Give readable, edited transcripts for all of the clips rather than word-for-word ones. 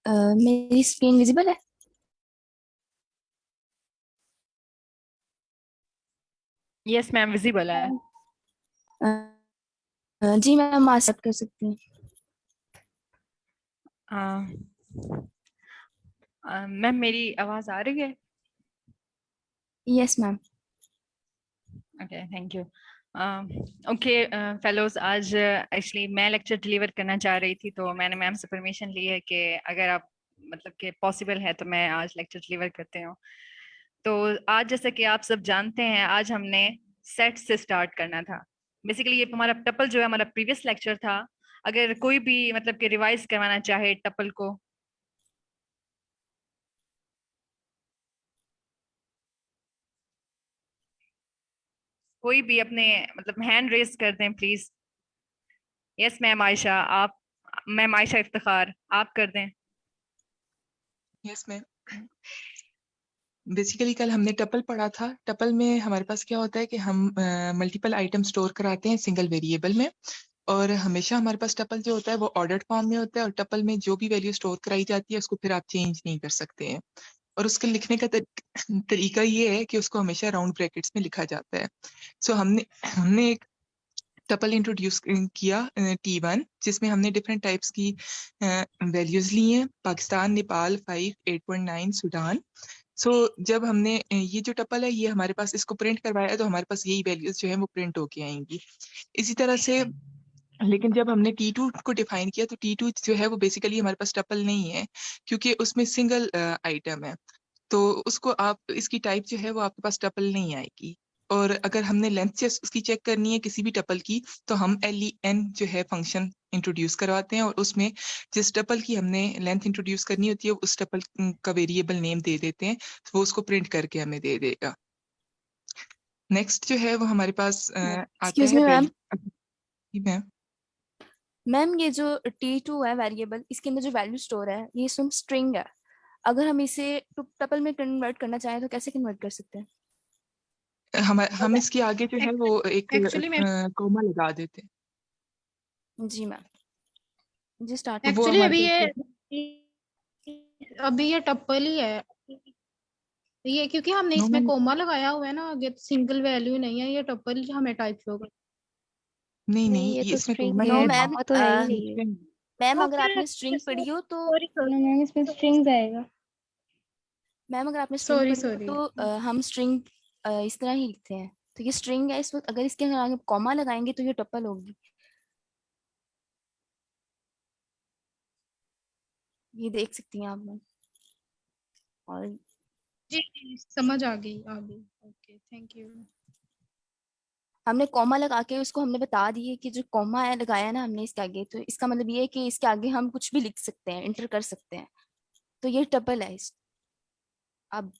मेरी screen visible है? Yes ma'am, visible है। अ, जी मैम, एक्सेप्ट कर सकती हूँ। मैम मेरी आवाज आ रही है? Yes ma'am. Okay, thank you. Okay fellows, आज एक्चुअली मैं लेक्चर डिलीवर करना चाह रही थी, तो मैंने मैम से परमिशन ली है कि अगर आप मतलब कि पॉसिबल है तो मैं आज लेक्चर डिलीवर करते हूँ। तो आज जैसा कि आप सब जानते हैं, आज हमने सेट से स्टार्ट करना था। बेसिकली ये हमारा टपल जो है, हमारा प्रीवियस लेक्चर था। अगर कोई भी मतलब कि रिवाइज करवाना चाहे टपल को। कोई भी अपने मतलब हैंड रेज कर दें प्लीज। यस मैम आयशा, आप। मैम आयशा इफ्तिखार, आप कर दें। Yes ma'am. बेसिकली कल हमने टपल पढ़ा था। टपल में हमारे पास क्या होता है कि हम मल्टीपल आइटम स्टोर कराते हैं सिंगल वेरिएबल में, और हमेशा हमारे पास टपल जो होता है वो ऑर्डर्ड फॉर्म में होता है, और टपल में जो भी वैल्यू स्टोर कराई जाती है उसको फिर आप चेंज नहीं कर सकते हैं। और उसके लिखने का तरीका ये है कि उसको हमेशा राउंड ब्रैकेट्स में लिखा जाता है। सो हमने हमने एक टपल इंट्रोड्यूस किया T1, जिसमें हमने डिफरेंट टाइप्स की वैल्यूज ली हैं: पाकिस्तान, नेपाल, 5, 8.9, सूडान। जब हमने ये जो टपल है ये हमारे पास इसको प्रिंट करवाया है, तो हमारे पास यही वैल्यूज जो है वो प्रिंट होके आएंगी। इसी तरह से लेकिन जब हमने T2 को डिफाइन किया, तो T2 जो है वो बेसिकली हमारे पास टपल नहीं है, क्योंकि उसमें सिंगल आइटम है। तो उसको आप इसकी टाइप जो है वो आपके पास टपल नहीं आएगी। और अगर हमने लेंथ से उसकी चेक करनी है किसी भी टपल की, तो हम len जो है फंक्शन इंट्रोड्यूस करवाते हैं, और उसमें जिस टपल की हमने लेंथ इंट्रोड्यूस करनी होती है उस टपल का वेरिएबल नेम दे देते हैं, तो वो उसको प्रिंट करके हमें दे देगा। नेक्स्ट जो है वो हमारे पास आता एक्सक्यूज है me ma'am. Value. Ma'am ma'am, ये जो T2 है वेरिएबल, इसके अंदर जो वैल्यू स्टोर है ये स्ट्रिंग है। अगर हम इसे टपल में कन्वर्ट करना चाहें तो कैसे कन्वर्ट कर सकते हैं? हम इसके आगे जो है वो एक एक्चुअली मैं कॉमा लगा देते हैं, जी मैम, जी स्टार्ट तो करें। वो एक्चुअली हमारे अभी पास ये जो है। अभी ये टप्पल ही है। ये क्योंकि हमने नो इसमें मैम, कोमा लगाया हुआ है ना, आगे सिंगल वैल्यू नहीं है, ये टप्पल हमें टाइप शो कर। नहीं नहीं, नहीं, ये ये तो इसमें स्ट्रिंग कॉमा है, नो नहीं है। मैम। कॉमा तो है ही नहीं है। मैम, तो अगर फिर आपने स्ट्रिंग पढ़ी हो तो सॉरी सॉरी मैम, इसमें स्ट्रिंग्स आएगा। मैम, अगर आपने स्ट्रिंग सॉरी पढ़ी हो सॉरी। तो हम स्ट्रिंग इस तरह ही लिखते हैं। तो ये स्ट्रिंग है, इस वक्त अगर इसके आगे कॉमा लगाएंगे तो ये टपल होगी। ये देख सकती हैं आप मैम। और जी जी, समझ आ गई। Okay, thank you. हमने कॉमा लगा के उसको हमने बता दिए कि जो कॉमा है लगाया है ना हमने इसके आगे, तो इसका मतलब ये है कि इसके आगे हम कुछ भी लिख सकते हैं, इंटर कर सकते हैं। तो ये टपल है इस अब।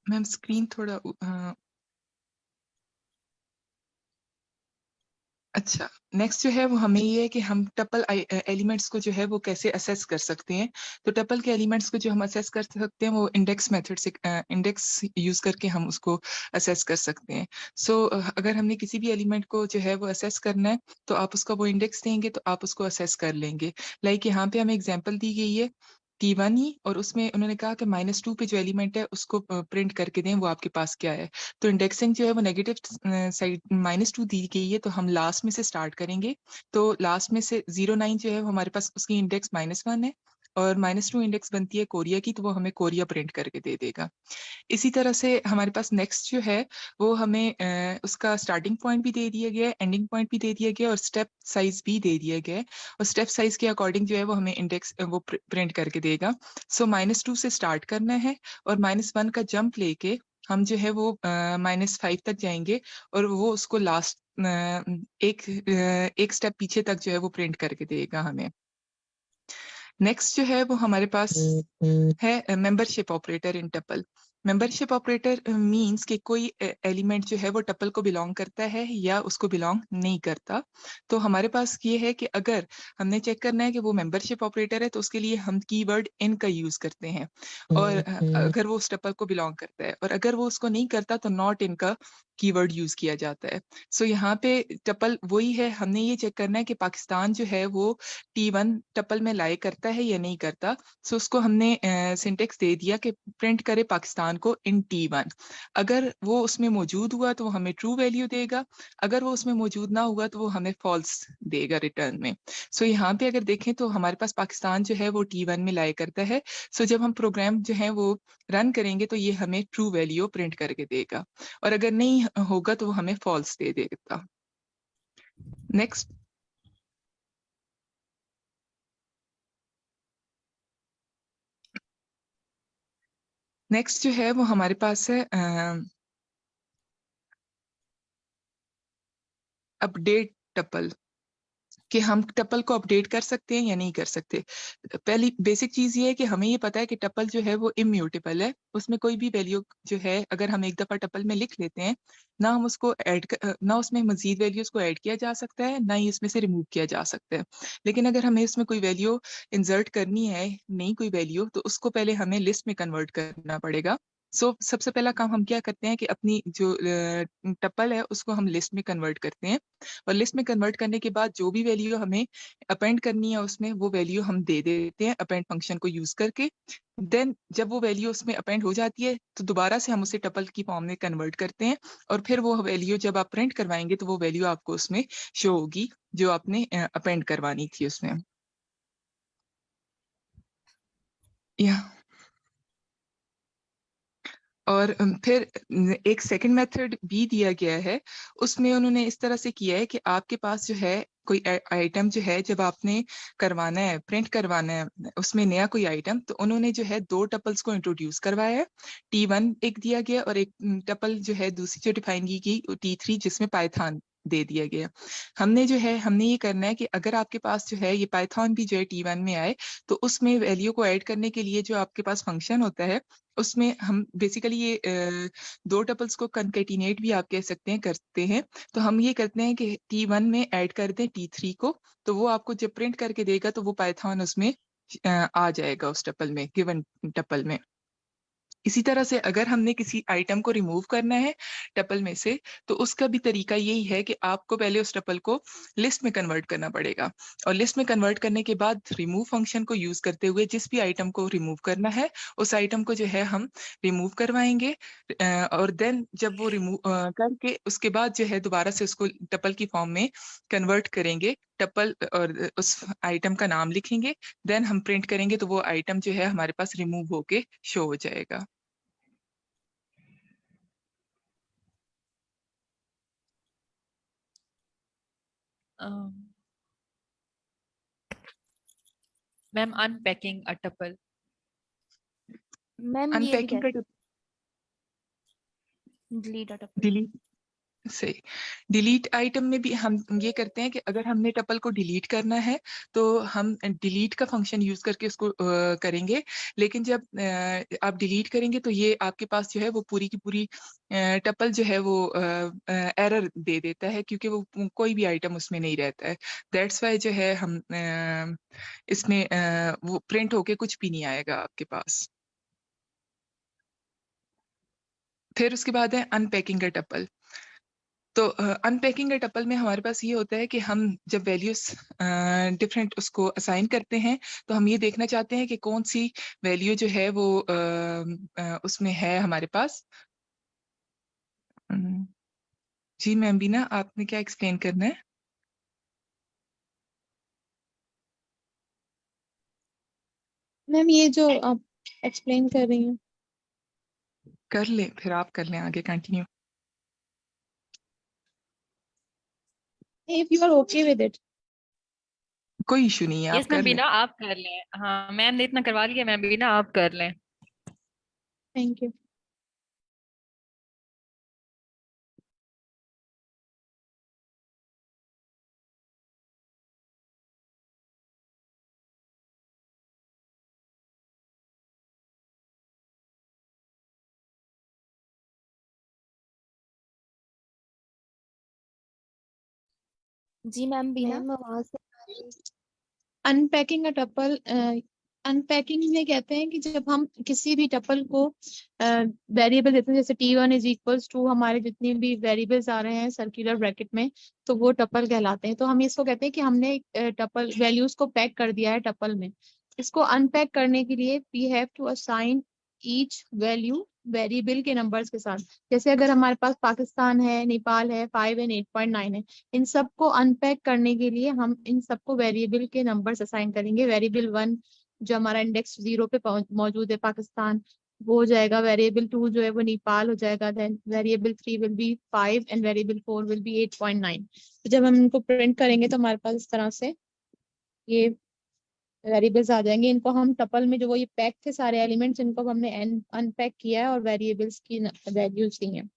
मैम स्क्रीन थोड़ा अच्छा। नेक्स्ट जो है वो हमें ये है कि हम टपल एलिमेंट्स को जो है वो कैसे असेस कर सकते हैं। तो टपल के एलिमेंट्स को जो हम असेस कर सकते हैं वो इंडेक्स मेथड से, इंडेक्स यूज करके हम उसको असेस कर सकते हैं। अगर हमने किसी भी एलिमेंट को जो है वो असेस करना है, तो आप उसका वो इंडेक्स देंगे तो आप उसको असेस कर लेंगे। लाइक यहाँ पे हमें एग्जाम्पल दी गई है T1 ही, और उसमें उन्होंने कहा कि -2 पे जो एलिमेंट है उसको प्रिंट करके दें वो आपके पास क्या है। तो इंडेक्सिंग जो है वो नेगेटिव साइड -2 दी गई है, तो हम लास्ट में से स्टार्ट करेंगे। तो लास्ट में से 09 जो है वो हमारे पास उसकी इंडेक्स -1 है, और -2 इंडेक्स बनती है कोरिया की, तो वो हमें कोरिया प्रिंट करके दे देगा। इसी तरह से हमारे पास नेक्स्ट जो है वो हमें उसका स्टार्टिंग पॉइंट भी दे दिया गया है, एंडिंग पॉइंट भी दे दिया गया है, और स्टेप साइज भी दे दिया गया है। और स्टेप साइज के अकॉर्डिंग जो है वो हमें इंडेक्स वो प्रिंट करके देगा। -2 से स्टार्ट करना है, और -1 का जंप लेके हम जो है वो -5 तक जाएंगे, और वो उसको लास्ट एक स्टेप पीछे तक जो है वो प्रिंट करके देगा हमें। नेक्स्ट जो है वो हमारे पास है मेंबरशिप ऑपरेटर इन टपल। मेंबरशिप ऑपरेटर मींस कि कोई एलिमेंट जो है वो टपल को बिलोंग करता है या उसको बिलोंग नहीं करता। तो हमारे पास ये है कि अगर हमने चेक करना है कि वो मेंबरशिप ऑपरेटर है, तो उसके लिए हम कीवर्ड इन का यूज करते हैं, और अगर वो उस टपल को बिलोंग करता है, और अगर वो उसको नहीं करता तो नॉट इन का कीवर्ड यूज किया जाता है। सो यहाँ पे टपल वही है, हमने ये चेक करना है कि पाकिस्तान जो है वो T1 टपल में लाई करता है या नहीं करता। सो उसको हमने सिंटेक्स दे दिया कि प्रिंट करे पाकिस्तान को इन T1। अगर वो उसमें मौजूद हुआ तो वो हमें ट्रू वैल्यू देगा, अगर वो उसमें मौजूद ना हुआ तो वो हमें फॉल्स देगा रिटर्न में। सो यहाँ पे अगर देखें तो हमारे पास पाकिस्तान जो है वो T1 में लाई करता है। सो जब हम प्रोग्राम जो है वो रन करेंगे तो ये हमें ट्रू वैल्यू प्रिंट करके देगा, और अगर नहीं होगा तो वो हमें फॉल्स दे देगा। नेक्स्ट। नेक्स्ट जो है वो हमारे पास है अपडेट टपल, कि हम टपल को अपडेट कर सकते हैं या नहीं कर सकते। पहली बेसिक चीज ये है कि हमें ये पता है कि टपल जो है वो इम्यूटेबल है, उसमें कोई भी वैल्यू जो है अगर हम एक दफा टपल में लिख लेते हैं, ना हम उसको ना उसमें मजीद वैल्यूज को ऐड किया जा सकता है, ना ही इसमें से रिमूव किया जा सकता है। लेकिन अगर हमें इसमें कोई वैल्यू इंसर्ट करनी है, नई कोई वैल्यू, तो उसको पहले हमें लिस्ट में कन्वर्ट करना पड़ेगा। सबसे पहला काम हम क्या करते हैं कि अपनी जो टपल है उसको हम लिस्ट में कन्वर्ट करते हैं, और लिस्ट में कन्वर्ट करने के बाद जो भी वैल्यू हमें अपेंड करनी है उसमें, वो वैल्यू हम दे देते हैं अपेंड फंक्शन को यूज करके। देन जब वो वैल्यू उसमें अपेंड हो जाती है तो दोबारा से हम उसे टपल की फॉर्म में कन्वर्ट करते हैं, और फिर वो वैल्यू जब आप प्रिंट करवाएंगे तो वो वैल्यू आपको उसमें शो होगी जो आपने अपेंड करवानी थी उसमें। या और फिर एक सेकंड मेथड भी दिया गया है, उसमें उन्होंने इस तरह से किया है कि आपके पास जो है कोई आइटम जो है जब आपने करवाना है, प्रिंट करवाना है उसमें नया कोई आइटम, तो उन्होंने जो है दो टपल्स को इंट्रोड्यूस करवाया है। T1 एक दिया गया और एक टपल जो है दूसरी जो डिफाइन की गई T3 जिसमें पाइथन दे दिया गया। हमने ये करना है कि अगर आपके पास जो है ये पाइथन भी जो है T1 में आए, तो उसमें वैल्यू को ऐड करने के लिए जो आपके पास फंक्शन होता है उसमें हम बेसिकली ये दो टपल्स को कंकेटिनेट भी आप कह सकते हैं करते हैं। तो हम ये करते हैं कि T1 में ऐड कर दें T3 को, तो वो आपको जब प्रिंट करके देगा तो वो पाइथन उसमें आ जाएगा उस टपल में, गिवन टपल में। इसी तरह से अगर हमने किसी आइटम को रिमूव करना है टपल में से, तो उसका भी तरीका यही है कि आपको पहले उस टपल को लिस्ट में कन्वर्ट करना पड़ेगा, और लिस्ट में कन्वर्ट करने के बाद रिमूव फंक्शन को यूज करते हुए जिस भी आइटम को रिमूव करना है उस आइटम को जो है हम रिमूव करवाएंगे। और देन जब वो रिमूव करके उसके बाद जो है दोबारा से उसको टपल की फॉर्म में कन्वर्ट करेंगे, टपल और उस आइटम का नाम लिखेंगे, देन हम प्रिंट करेंगे तो वो आइटम जो है हमारे पास रिमूव होके शो हो जाएगा। मैम अनपैकिंग अ टपल। मैम ये भी अनपैकिंग कहते का डिलीट टपल। डिलीट सही। डिलीट आइटम में भी हम ये करते हैं कि अगर हमने टपल को डिलीट करना है तो हम डिलीट का फंक्शन यूज करके उसको करेंगे, लेकिन जब आप डिलीट करेंगे तो ये आपके पास जो है वो पूरी की पूरी टपल जो है वो एरर दे देता है, क्योंकि वो कोई भी आइटम उसमें नहीं रहता है। दैट्स वाई जो है हम इसमें वो प्रिंट होके कुछ भी नहीं आएगा आपके पास। फिर उसके बाद है अनपैकिंग का टपल। तो अनपैकिंग टपल में हमारे पास ये होता है कि हम जब वैल्यूज डिफरेंट उसको असाइन करते हैं, तो हम ये देखना चाहते हैं कि कौन सी वैल्यू जो है वो उसमें है हमारे पास। अम, जी मैम बीना, आपने क्या एक्सप्लेन करना है? मैम ये जो आप एक्सप्लेन कर रही हैं, कर लें, फिर आप कर लें आगे continue. If you are okay with it. कोई इशू नहीं है, आप यस मैम कर लें। बीना आप कर लें। हाँ मैम ने इतना करवा लिया, मैम बीना आप कर लें। Thank you. जी मैम बीना। मैम वहां से अनपैकिंग अ टपल अनपैकिंग में कहते हैं कि जब हम किसी भी टपल को वेरिएबल देते हैं, जैसे T1 इज इक्वल्स टू हमारे जितने भी वेरिएबल्स आ रहे हैं सर्कुलर ब्रैकेट में, तो वो टपल कहलाते हैं। तो हम इसको कहते हैं कि हमने टपल वैल्यूज को पैक कर दिया है टपल में। इसको अनपैक करने के लिए we have to assign each value variable के नंबर्स के साथ। जैसे अगर हमारे पास पाकिस्तान है, नेपाल है, 5 एंड 8.9 है, इन सबको अनपैक करने के लिए हम इन सबको वेरिएबल के नंबर्स असाइन करेंगे। वेरिएबल 1 जो हमारा इंडेक्स 0 पे मौजूद है पाकिस्तान, वो हो जाएगा। वेरिएबल 2 जो है वो नेपाल हो जाएगा। Then variable 3 will be 5 and variable 4 will be 8.9। तो जब हम इनको प्रिंट करेंगे तो हमारे पास इस तरह से ये वेरिएबल्स आ जाएंगे। इनको हम टपल में जो वो ये पैक थे सारे एलिमेंट्स, इनको हमने अनपैक किया है और वेरिएबल्स की वैल्यूज दी हैं।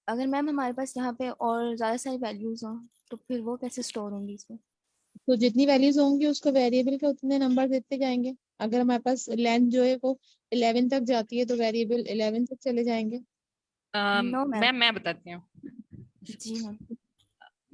अगर मैम हमारे पास यहाँ पे और ज्यादा सारी वैल्यूज हों तो फिर वो कैसे स्टोर होंगी इसमें? तो जितनी वैल्यूज होंगी उसको वेरिएबल के उतने नंबर देते जाएंगे। अगर हमारे पास लेंथ जो है वो 11 तक जाती है तो वेरिएबल 11 तक चले जाएंगे। No ma'am. मैम मैं बताती हूँ। जी मैम।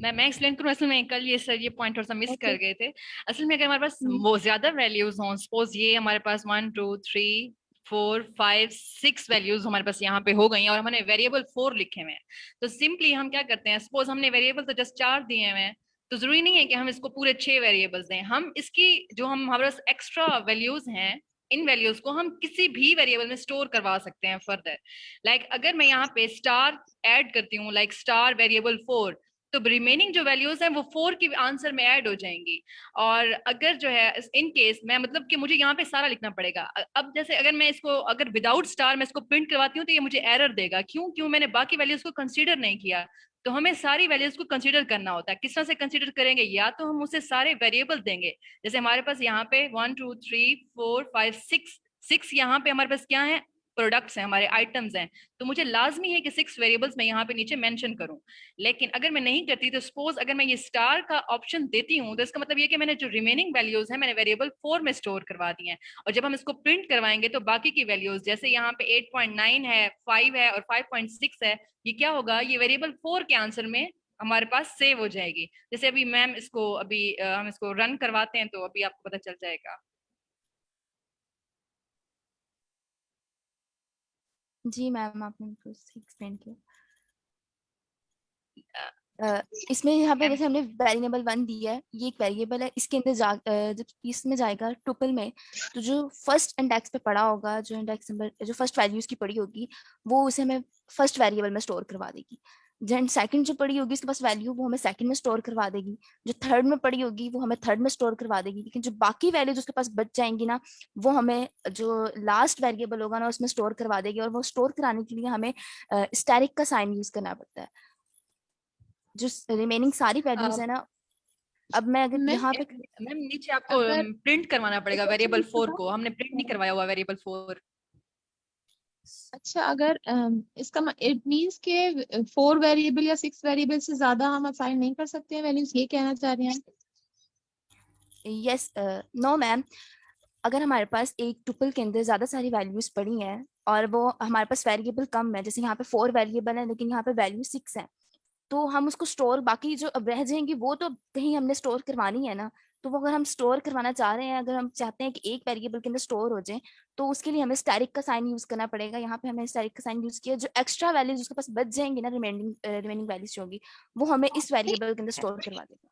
मैं एक्सप्लेन करूँ। असल में कल ये सर ये पॉइंट थोड़ा सा मिस ओके। कर गए थे। असल में अगर हमारे पास वो ज्यादा वैल्यूज हों, सपोज ये हमारे पास 1 2 3 4 5 6 वैल्यूज हमारे पास यहाँ पे हो गई और हमने वेरिएबल 4 लिखे हुए हैं, तो सिंपली हम क्या करते हैं, सपोज हमने वेरिएबल तो जस्ट 4 दिए हुए हैं, तो जरूरी नहीं है कि हम इसको पूरे 6 वेरिएबल्स दें। हम इसकी जो हम हमारे पास एक्स्ट्रा वैल्यूज हैं, इन वैल्यूज को हम किसी भी वेरिएबल में स्टोर करवा सकते हैं फर्दर। लाइक अगर मैं यहाँ पे स्टार ऐड करती हूँ, लाइक स्टार वेरिएबल 4, तो रिमेनिंग जो वैल्यूज हैं वो 4 की आंसर में ऐड हो जाएंगी। और अगर जो है इन केस मैं मतलब कि मुझे यहाँ पे सारा लिखना पड़ेगा। अब जैसे अगर मैं इसको अगर विदाउट स्टार मैं इसको प्रिंट करवाती हूँ तो ये मुझे एरर देगा। क्यों मैंने बाकी वैल्यूज को कंसीडर नहीं किया। तो हमें सारी वैल्यूज को कंसीडर करना होता है। किस तरह से कंसीडर करेंगे, या तो हम उसे सारे वेरिएबल देंगे। जैसे हमारे पास यहाँ पे 1 2 3 4 5 6 यहाँ पे हमारे पास क्या है, प्रोडक्ट्स हैं, हमारे आइटम्स हैं। तो मुझे लाजमी है कि 6 वेरिएबल्स मैं यहाँ पे नीचे मेंशन करूं। लेकिन अगर मैं नहीं करती तो सपोज अगर मैं ये स्टार का ऑप्शन देती हूँ तो इसका मतलब ये कि मैंने जो रिमेनिंग वैल्यूज है मैंने वेरिएबल 4 में स्टोर करवा दी हैं। और जब हम इसको प्रिंट करवाएंगे तो बाकी की वैल्यूज जैसे यहाँ पे 8.9 है, 5 है और 5.6 है, ये क्या होगा, ये वेरिएबल 4 के आंसर में हमारे पास सेव हो जाएगी। जैसे अभी मैम इसको अभी हम इसको रन करवाते हैं तो अभी आपको पता चल जाएगा। जी मैम आपने बिल्कुल सही एक्सप्लेन किया। इसमें यहाँ पे मैम जैसे हमने वेरिएबल 1 दिया है, ये एक वेरिएबल है, इसके अंदर जब इसमें जाएगा टुपल में, तो जो फर्स्ट इंडेक्स पे पड़ा होगा, जो इंडेक्स नंबर जो फर्स्ट वैल्यूज की पड़ी होगी वो उसे हमें फर्स्ट वेरिएबल में स्टोर करवा देगी। जन सेकंड जो पड़ी होगी उसके पास वैल्यू वो हमें सेकंड में स्टोर करवा देगी। जो थर्ड में पड़ी होगी वो हमें थर्ड में स्टोर करवा देगी। लेकिन जो बाकी वैल्यूज उसके पास बच जाएंगी ना, वो हमें जो लास्ट वेरिएबल होगा ना उसमें स्टोर करवा देगी। और वो स्टोर कराने के लिए हमें स्टैरिक का साइन यूज करना पड़ता है। जो रिमेनिंग सारी वैल्यूज है ना, अब मैं अगर मैं यहाँ पे मैम नीचे आपको अगर प्रिंट करवाना पड़ेगा एक और वेरिएबल चीज 4 बताऊं? को। हमने प्रिंट नहीं करवाया हुआ वेरिएबल 4। अच्छा, अगर इसका इट मींस के 4 वेरिएबल या 6 वेरिएबल से ज्यादा हम असाइन नहीं कर सकते हैं वैल्यूज, ये कहना चाह रहे हैं? यस नो मैम, अगर हमारे पास एक टुपल के अंदर ज्यादा सारी वैल्यूज पड़ी हैं और वो हमारे पास वेरिएबल कम है, जैसे यहाँ पे 4 वेरिएबल है लेकिन यहाँ पे वैल्यू 6 है, तो हम उसको स्टोर बाकी जो अब रह जाएंगी वो तो कहीं हमने स्टोर करवानी है ना। तो वो अगर हम स्टोर करवाना चाह रहे हैं, अगर हम चाहते हैं कि एक वेरिएबल के अंदर स्टोर हो जाए, तो उसके लिए हमें स्टैरिक का साइन यूज करना पड़ेगा। यहाँ पे हमने स्टैरिक का साइन यूज किया। जो एक्स्ट्रा वैल्यूज उसके पास बच जाएंगी ना, रिमेनिंग वैल्यूज जो होगी, वो हमें इस वेरिएबल के अंदर स्टोर करवा देगा।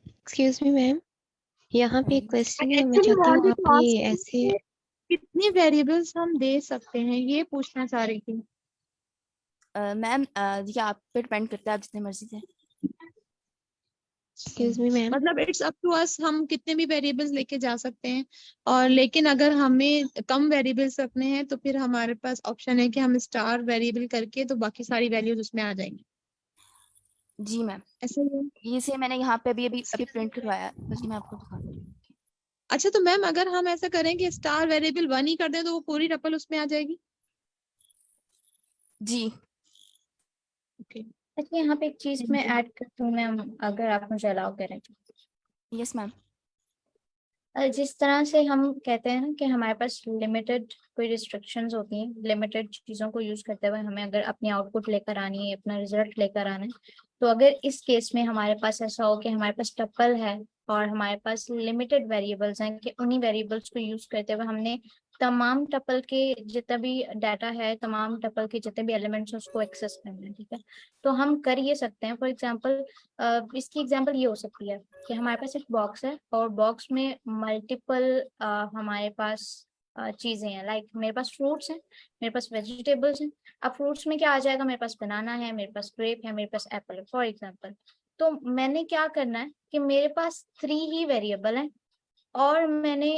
एक्सक्यूज मी मैम, यहाँ पे एक क्वेश्चन है, मैं एक्चुअली चाहती हूँ आप ये ऐसे कितनी वेरिएबल्स हम दे सकते हैं ये पूछना चाह रही थी। मैम ये आप पे डिपेंड करता है, आप जितने मर्जी थे। एक्सक्यूज मी मैम, मतलब इट्स अप टू अस, हम कितने भी वेरिएबल्स लेके जा सकते हैं। और लेकिन अगर हमें कम वेरिएबल्स रखने हैं तो फिर हमारे पास ऑप्शन है कि हम स्टार वेरिएबल करके तो बाकी सारी वैल्यूज उसमें आ जाएंगी। जी मैम, ऐसा ही है। ये से मैंने यहाँ पे अभी अभी अभी प्रिंट करवाया है, बस मैं आपको दिखा रही हूँ। अच्छा, तो मैम अगर हम ऐसा करें कि स्टार वेरिएबल 1 ही कर दें तो वो पूरी टपल उसमें आ जाएगी? जी ओके। अच्छा, यहाँ पे एक चीज मैं ऐड करती हूँ मैम, अगर आप मुझे अलाउ करें तो। Yes ma'am. जिस तरह से हम कहते हैं ना कि हमारे पास लिमिटेड कोई रिस्ट्रिक्शंस होती हैं, लिमिटेड चीज़ों को यूज करते हुए हमें अगर अपनी आउटपुट लेकर आनी है, अपना रिजल्ट लेकर आना है, तो अगर इस केस में हमारे पास ऐसा हो कि हमारे पास टपल है और हमारे पास लिमिटेड वेरिएबल्स हैं कि उन्हीं वेरिएबल्स को यूज करते हुए हमने तमाम टपल के जितना भी डाटा है, तमाम टपल के जितने भी एलिमेंट्स हैं उसको एक्सेस करना है, ठीक है। तो हम कर ये सकते हैं, फॉर एग्जांपल इसकी एग्जांपल ये हो सकती है कि हमारे पास एक बॉक्स है और बॉक्स में मल्टीपल हमारे पास चीजें हैं, लाइक मेरे पास फ्रूट्स हैं, मेरे पास वेजिटेबल्स हैं। अब फ्रूट्स में क्या आ जाएगा, मेरे पास बनाना है, मेरे पास ग्रेप है, मेरे पास एप्पल है, फॉर एग्जांपल। तो मैंने क्या करना है कि मेरे पास 3 ही वेरिएबल हैं और मैंने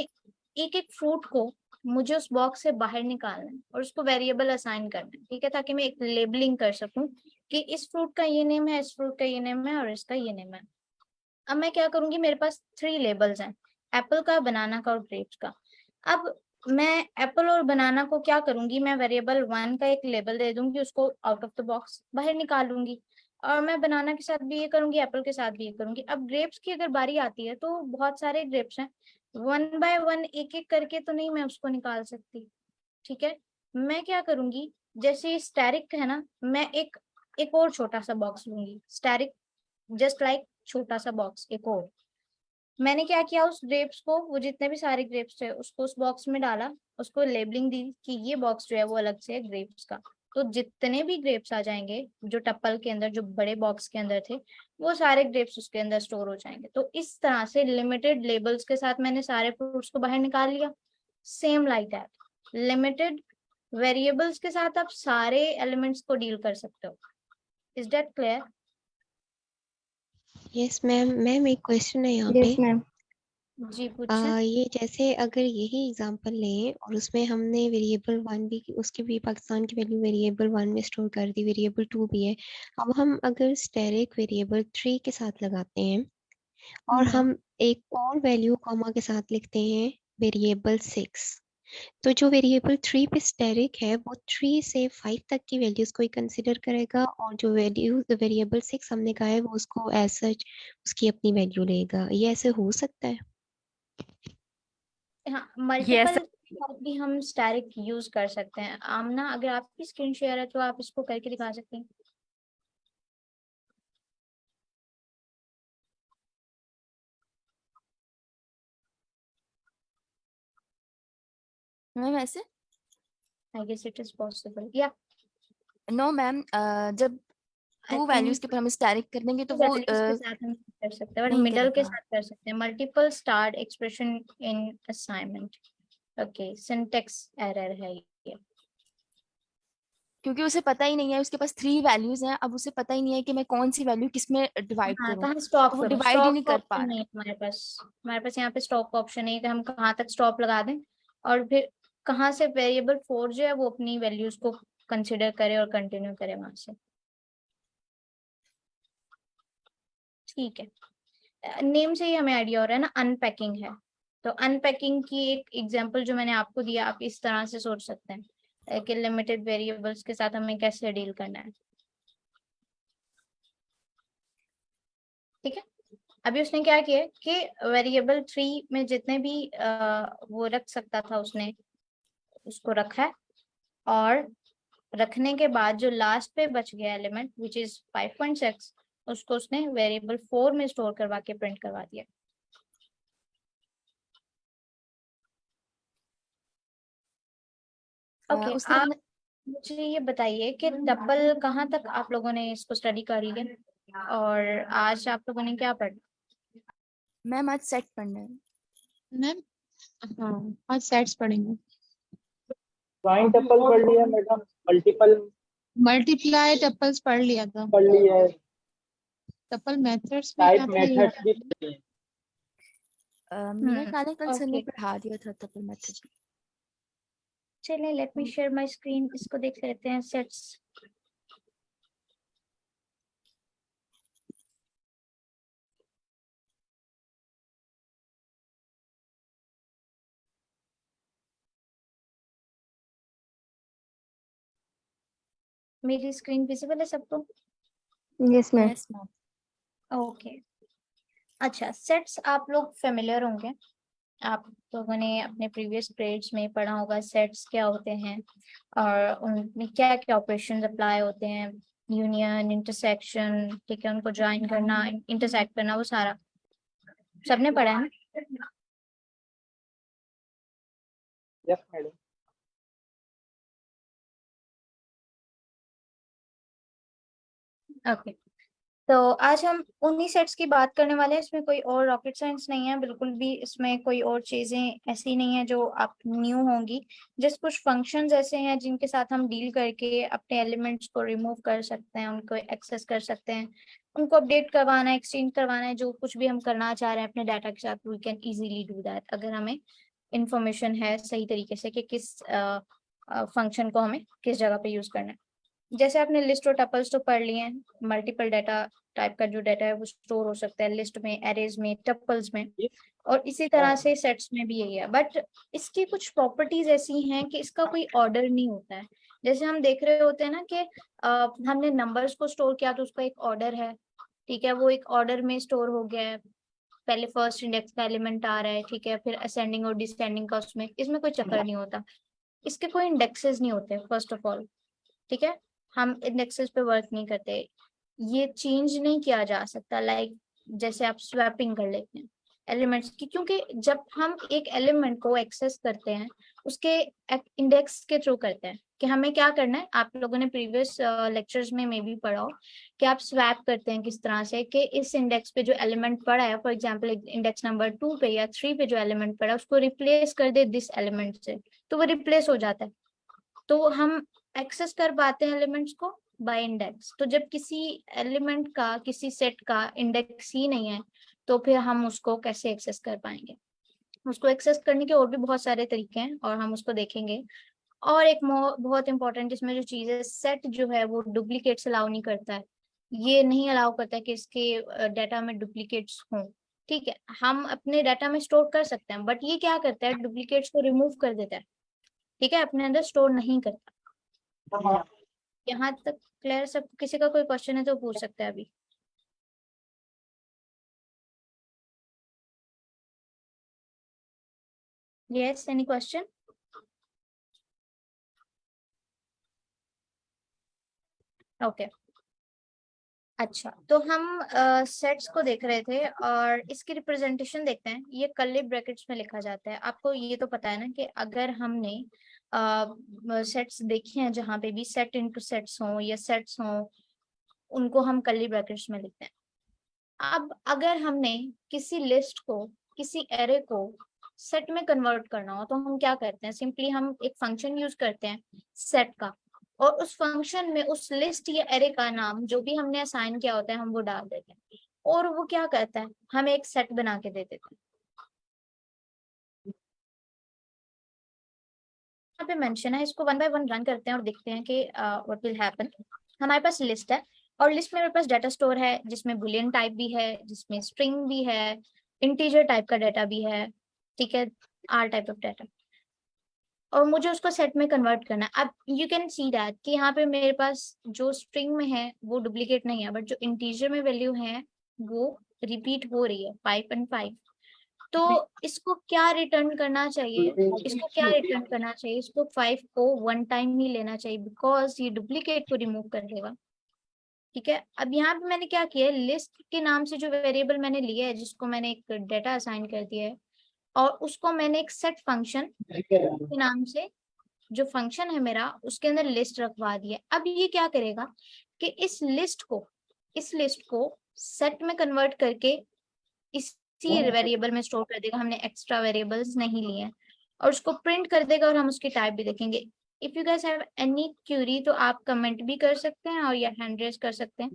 एक एक फ्रूट को मुझे उस बॉक्स से बाहर निकालना है और उसको वेरिएबल असाइन करना है, ठीक है, ताकि मैं एक लेबलिंग कर सकूं कि इस फ्रूट का ये नेम है, इस फ्रूट का ये नेम है और इसका ये नेम है। अब मैं क्या करूंगी, मेरे पास 3 लेबल्स हैं, एप्पल का, बनाना का और ग्रेप्स का। अब मैं एप्पल और बनाना को क्या करूंगी, मैं वेरिएबल 1 का एक लेबल दे दूंगी, उसको आउट ऑफ द बॉक्स बाहर निकालूंगी। और मैं बनाना के साथ भी ये करूंगी, एप्पल के साथ भी ये करूंगी। अब ग्रेप्स की अगर बारी आती है तो बहुत सारे ग्रेप्स हैं, 1 बाय 1 एक एक करके तो नहीं मैं उसको निकाल सकती, ठीक है। मैं क्या करूंगी, जैसे स्टैरिक है ना, मैं एक और छोटा सा बॉक्स लूंगी, स्टैरिक जस्ट लाइक छोटा सा बॉक्स एक और। मैंने क्या किया, उस ग्रेप्स को, वो जितने भी सारे ग्रेप्स थे उसको उस बॉक्स में डाला, उसको लेबलिंग दी कि ये बॉक्स जो है वो अलग से है ग्रेप्स का। तो जितने भी ग्रेप्स आ जाएंगे जो टप्पल के अंदर, जो बड़े बॉक्स के अंदर थे, वो सारे ग्रेप्स उसके अंदर स्टोर हो जाएंगे। तो इस तरह से लिमिटेड लेबल्स के साथ मैंने सारे फ्रूट्स को बाहर निकाल लिया। Same like that limited variables के साथ आप सारे एलिमेंट्स को डील कर सकते हो। Is that clear? Yes ma'am. Ma'am एक क्वेश्चन है यहाँ पे। Yes ma'am. जी पूछे। ये जैसे अगर यही एग्जांपल लें और उसमें हमने वेरिएबल 1 भी, उसकी भी पाकिस्तान की वैल्यू वेरिएबल 1 में स्टोर कर दी, वेरिएबल 2 भी है। अब हम अगर स्टेरिक वेरिएबल 3 के साथ लगाते हैं और हम एक और वैल्यू कॉमा के साथ लिखते हैं वेरिएबल 6, तो जो वेरिएबल 3 पे स्टेरिक है वो 3 से 5 तक की वैल्यूज को ही कंसिडर करेगा, और जो वैल्यू वेरिएबल 6 हमने कहा है वो उसको एज सच उसकी अपनी वैल्यू लेगा। ये ऐसे हो सकता है? हाँ, मल्टीपल भी हम स्टैरिक यूज कर सकते हैं। आमना, अगर आपकी स्क्रीन शेयर है तो आप इसको करके दिखा सकते हैं। मैम ऐसे I guess it is possible, या नो मैम, जब आई 2 वैल्यूज थिंक के ऊपर हम स्टैरिक कर देंगे तो वो वैल्यूज के साथ हम कर सकते हैं और नहीं मिडल के करेगा, साथ कर सकते हैं। Multiple start expression in assignment. Okay, syntax error है ये। क्योंकि उसे पता ही नहीं है, उसके पास 3 वैल्यूज हैं, अब उसे पता ही नहीं है कि मैं कौन सी वैल्यू किस में डिवाइड हाँ, करूं, कहाँ तो स्टॉप वो करूँ, डिवाइड ही स्टॉप नहीं का कर पा ऑप्शन रहा। नहीं है हमारे पास यहाँ पे स्टॉप का ऑप्शन नहीं है कि हम कहाँ तक स्टॉप लगा दें और फिर कहाँ से वेरिएबल 4 जो है वो अपनी वैल्यूज को कंसिडर करे और कंटिन्यू करे वहां से। ठीक है, नेम से ही हमें आइडिया हो रहा है ना, अनपैकिंग है। तो अनपैकिंग की एक एग्जांपल जो मैंने आपको दिया, आप इस तरह से सोच सकते हैं कि लिमिटेड वेरिएबल्स के साथ हमें कैसे डील करना है, ठीक है। अभी उसने क्या किया कि वेरिएबल 3 में जितने भी वो रख सकता था उसने उसको रखा है, और रखने के बाद जो लास्ट पे बच गया एलिमेंट विच इज 5.6, उसको उसने वेरिएबल 4 में स्टोर करवा के प्रिंट करवा दिया। ओके, उसने आप अपने मुझे ये बताइए कि टपल कहाँ तक आप लोगों ने इसको स्टडी कर लिया और आज आप लोगों ने क्या पढ़ा? मैम आज सेट पढ़ना है। मैम हाँ, आज सेट्स पढ़ेंगे। ज्वाइंट टपल पढ़ लिया मैडम, मल्टीपल मल्टीप्लाई टपल्स पढ़ लिया था, पढ़ लिया है, टपल मेथड्स में टाइप क्या था ये? मेथड्स भी पढ़ लिए। मेरा ख्याल है कल सर ने ओके, पढ़ा दिया था टपल मेथड। चलिए let me share my screen, इसको देख लेते हैं सेट्स। मेरी स्क्रीन विजिबल है सबको? Yes ma'am. Yes ma'am. Okay, अच्छा, सेट्स आप लोग फेमिलियर होंगे, आप लोगों ने अपने प्रीवियस ग्रेड्स में पढ़ा होगा सेट्स क्या होते हैं और उनमें क्या क्या ऑपरेशंस अप्लाई होते हैं, यूनियन, इंटरसेक्शन, ठीक है, उनको ज्वाइन करना, इंटरसेक्ट करना, वो सारा। सबने पढ़ा है ना? Yes madam. ओके, तो आज हम उन्हीं सेट्स की बात करने वाले हैं। इसमें कोई और रॉकेट साइंस नहीं है बिल्कुल भी, इसमें कोई और चीजें ऐसी नहीं है जो आप न्यू होंगी। जस्ट कुछ फंक्शंस ऐसे हैं जिनके साथ हम डील करके अपने एलिमेंट्स को रिमूव कर सकते हैं, उनको एक्सेस कर सकते हैं, उनको अपडेट करवाना है, एक्सचेंज करवाना है, जो कुछ भी हम करना चाह रहे हैं अपने डाटा के साथ we can easily do that, अगर हमें इंफॉर्मेशन है सही तरीके से कि किस फंक्शन को हमें किस जगह पे यूज करना है। जैसे आपने लिस्ट और टपल्स तो पढ़ लिए हैं, मल्टीपल डाटा टाइप का जो डाटा है वो स्टोर हो सकता है लिस्ट में, एरेज में, टपल्स में, और इसी तरह से सेट्स में भी यही है। बट इसकी कुछ प्रॉपर्टीज ऐसी हैं कि इसका कोई ऑर्डर नहीं होता है। जैसे हम देख रहे होते हैं ना कि हमने नंबर्स को स्टोर किया तो उसका एक ऑर्डर है, ठीक है, वो एक ऑर्डर में स्टोर हो गया है, पहले फर्स्ट इंडेक्स का एलिमेंट आ रहा है, ठीक है, फिर असेंडिंग और डिसेंडिंग का उसमें, इसमें कोई चक्कर नहीं होता, इसके कोई इंडेक्सेस नहीं होते फर्स्ट ऑफ ऑल, ठीक है, हम इंडेक्सेस पे वर्क नहीं करते, ये चेंज नहीं किया जा सकता। लाइक जैसे आप स्वैपिंग कर लेते हैं एलिमेंट्स की, क्योंकि जब हम एक एलिमेंट को एक्सेस करते हैं उसके इंडेक्स के थ्रू करते हैं, कि हमें क्या करना है, आप लोगों ने प्रीवियस लेक्चर्स में मे बी पढ़ा हो कि आप स्वैप करते हैं किस तरह से, कि इस इंडेक्स पे जो एलिमेंट पड़ा है, फॉर एग्जांपल इंडेक्स नंबर 2 पे या 3 पे जो एलिमेंट पड़ा है उसको रिप्लेस कर दे दिस एलिमेंट से, तो वो रिप्लेस हो जाता है, तो हम एक्सेस कर पाते हैं एलिमेंट्स को बाय इंडेक्स। तो जब किसी एलिमेंट का, किसी सेट का इंडेक्स ही नहीं है तो फिर हम उसको कैसे एक्सेस कर पाएंगे? उसको एक्सेस करने के और भी बहुत सारे तरीके हैं और हम उसको देखेंगे। और एक बहुत इंपॉर्टेंट इसमें जो चीज है, सेट जो है वो डुप्लीकेट्स अलाउ नहीं करता है, ये नहीं अलाउ करता है कि इसके डाटा में डुप्लीकेट्स हों, ठीक है, हम अपने डाटा में स्टोर कर सकते हैं, बट ये क्या करता है, डुप्लीकेट्स को रिमूव कर देता है, ठीक है, अपने अंदर स्टोर नहीं करता। यहाँ तक क्लियर? सब किसी का कोई क्वेश्चन है तो पूछ सकते हैं अभी। Yes, any question? ओके, अच्छा, तो हम सेट्स को देख रहे थे और इसकी रिप्रेजेंटेशन देखते हैं। ये कर्ली ब्रैकेट्स में लिखा जाता है, आपको ये तो पता है ना कि अगर हमने सेट्स देखे हैं जहाँ पे भी सेट इनटू सेट्स हों या सेट्स हों, उनको हम कर्ली ब्रैकेट्स में लिखते हैं। अब अगर हमने किसी लिस्ट को, किसी एरे को सेट में कन्वर्ट करना हो तो हम क्या करते हैं, सिंपली हम एक फंक्शन यूज करते हैं सेट का, और उस फंक्शन में उस लिस्ट या एरे का नाम जो भी हमने असाइन किया होता है हम वो डाल देते हैं, और वो क्या करता है, हमें एक सेट बना के दे देता है। यहाँ पे मेंशन है, इसको वन बाय वन रन करते हैं और देखते हैं कि व्हाट विल हैपन। हमारे पास लिस्ट है और लिस्ट में मेरे पास डाटा स्टोर है जिसमें बुलियन टाइप भी है, जिसमें स्ट्रिंग भी है, इंटीजर टाइप का डाटा भी है, ठीक है, आर टाइप ऑफ डाटा, और मुझे उसको सेट में कन्वर्ट करना है। अब यू कैन सी दैट कि यहाँ पे मेरे पास जो स्ट्रिंग में है वो डुप्लीकेट नहीं है, बट जो इंटीजर में वैल्यू है वो रिपीट हो रही है 5.5। तो इसको क्या रिटर्न करना चाहिए, इसको क्या रिटर्न करना चाहिए, इसको 5 को वन टाइम ही लेना चाहिए, बिकॉज ये डुप्लीकेट को रिमूव कर देगा, ठीक है। अब यहाँ पे मैंने क्या किया है, लिस्ट के नाम से जो वेरिएबल मैंने लिया है, जिसको मैंने एक डाटा असाइन कर दिया है, और उसको मैंने एक सेट फंक्शन के नाम से, जो फंक्शन है मेरा, उसके अंदर लिस्ट रखवा दिया। अब ये क्या करेगा कि इस लिस्ट को सेट में कन्वर्ट करके इसी वेरिएबल में स्टोर कर देगा, हमने एक्स्ट्रा वेरिएबल्स नहीं लिए हैं, और उसको प्रिंट कर देगा और हम उसकी टाइप भी देखेंगे। If you guys have any Curie तो आप कमेंट भी कर सकते हैं और या हैंड रेज कर सकते हैं।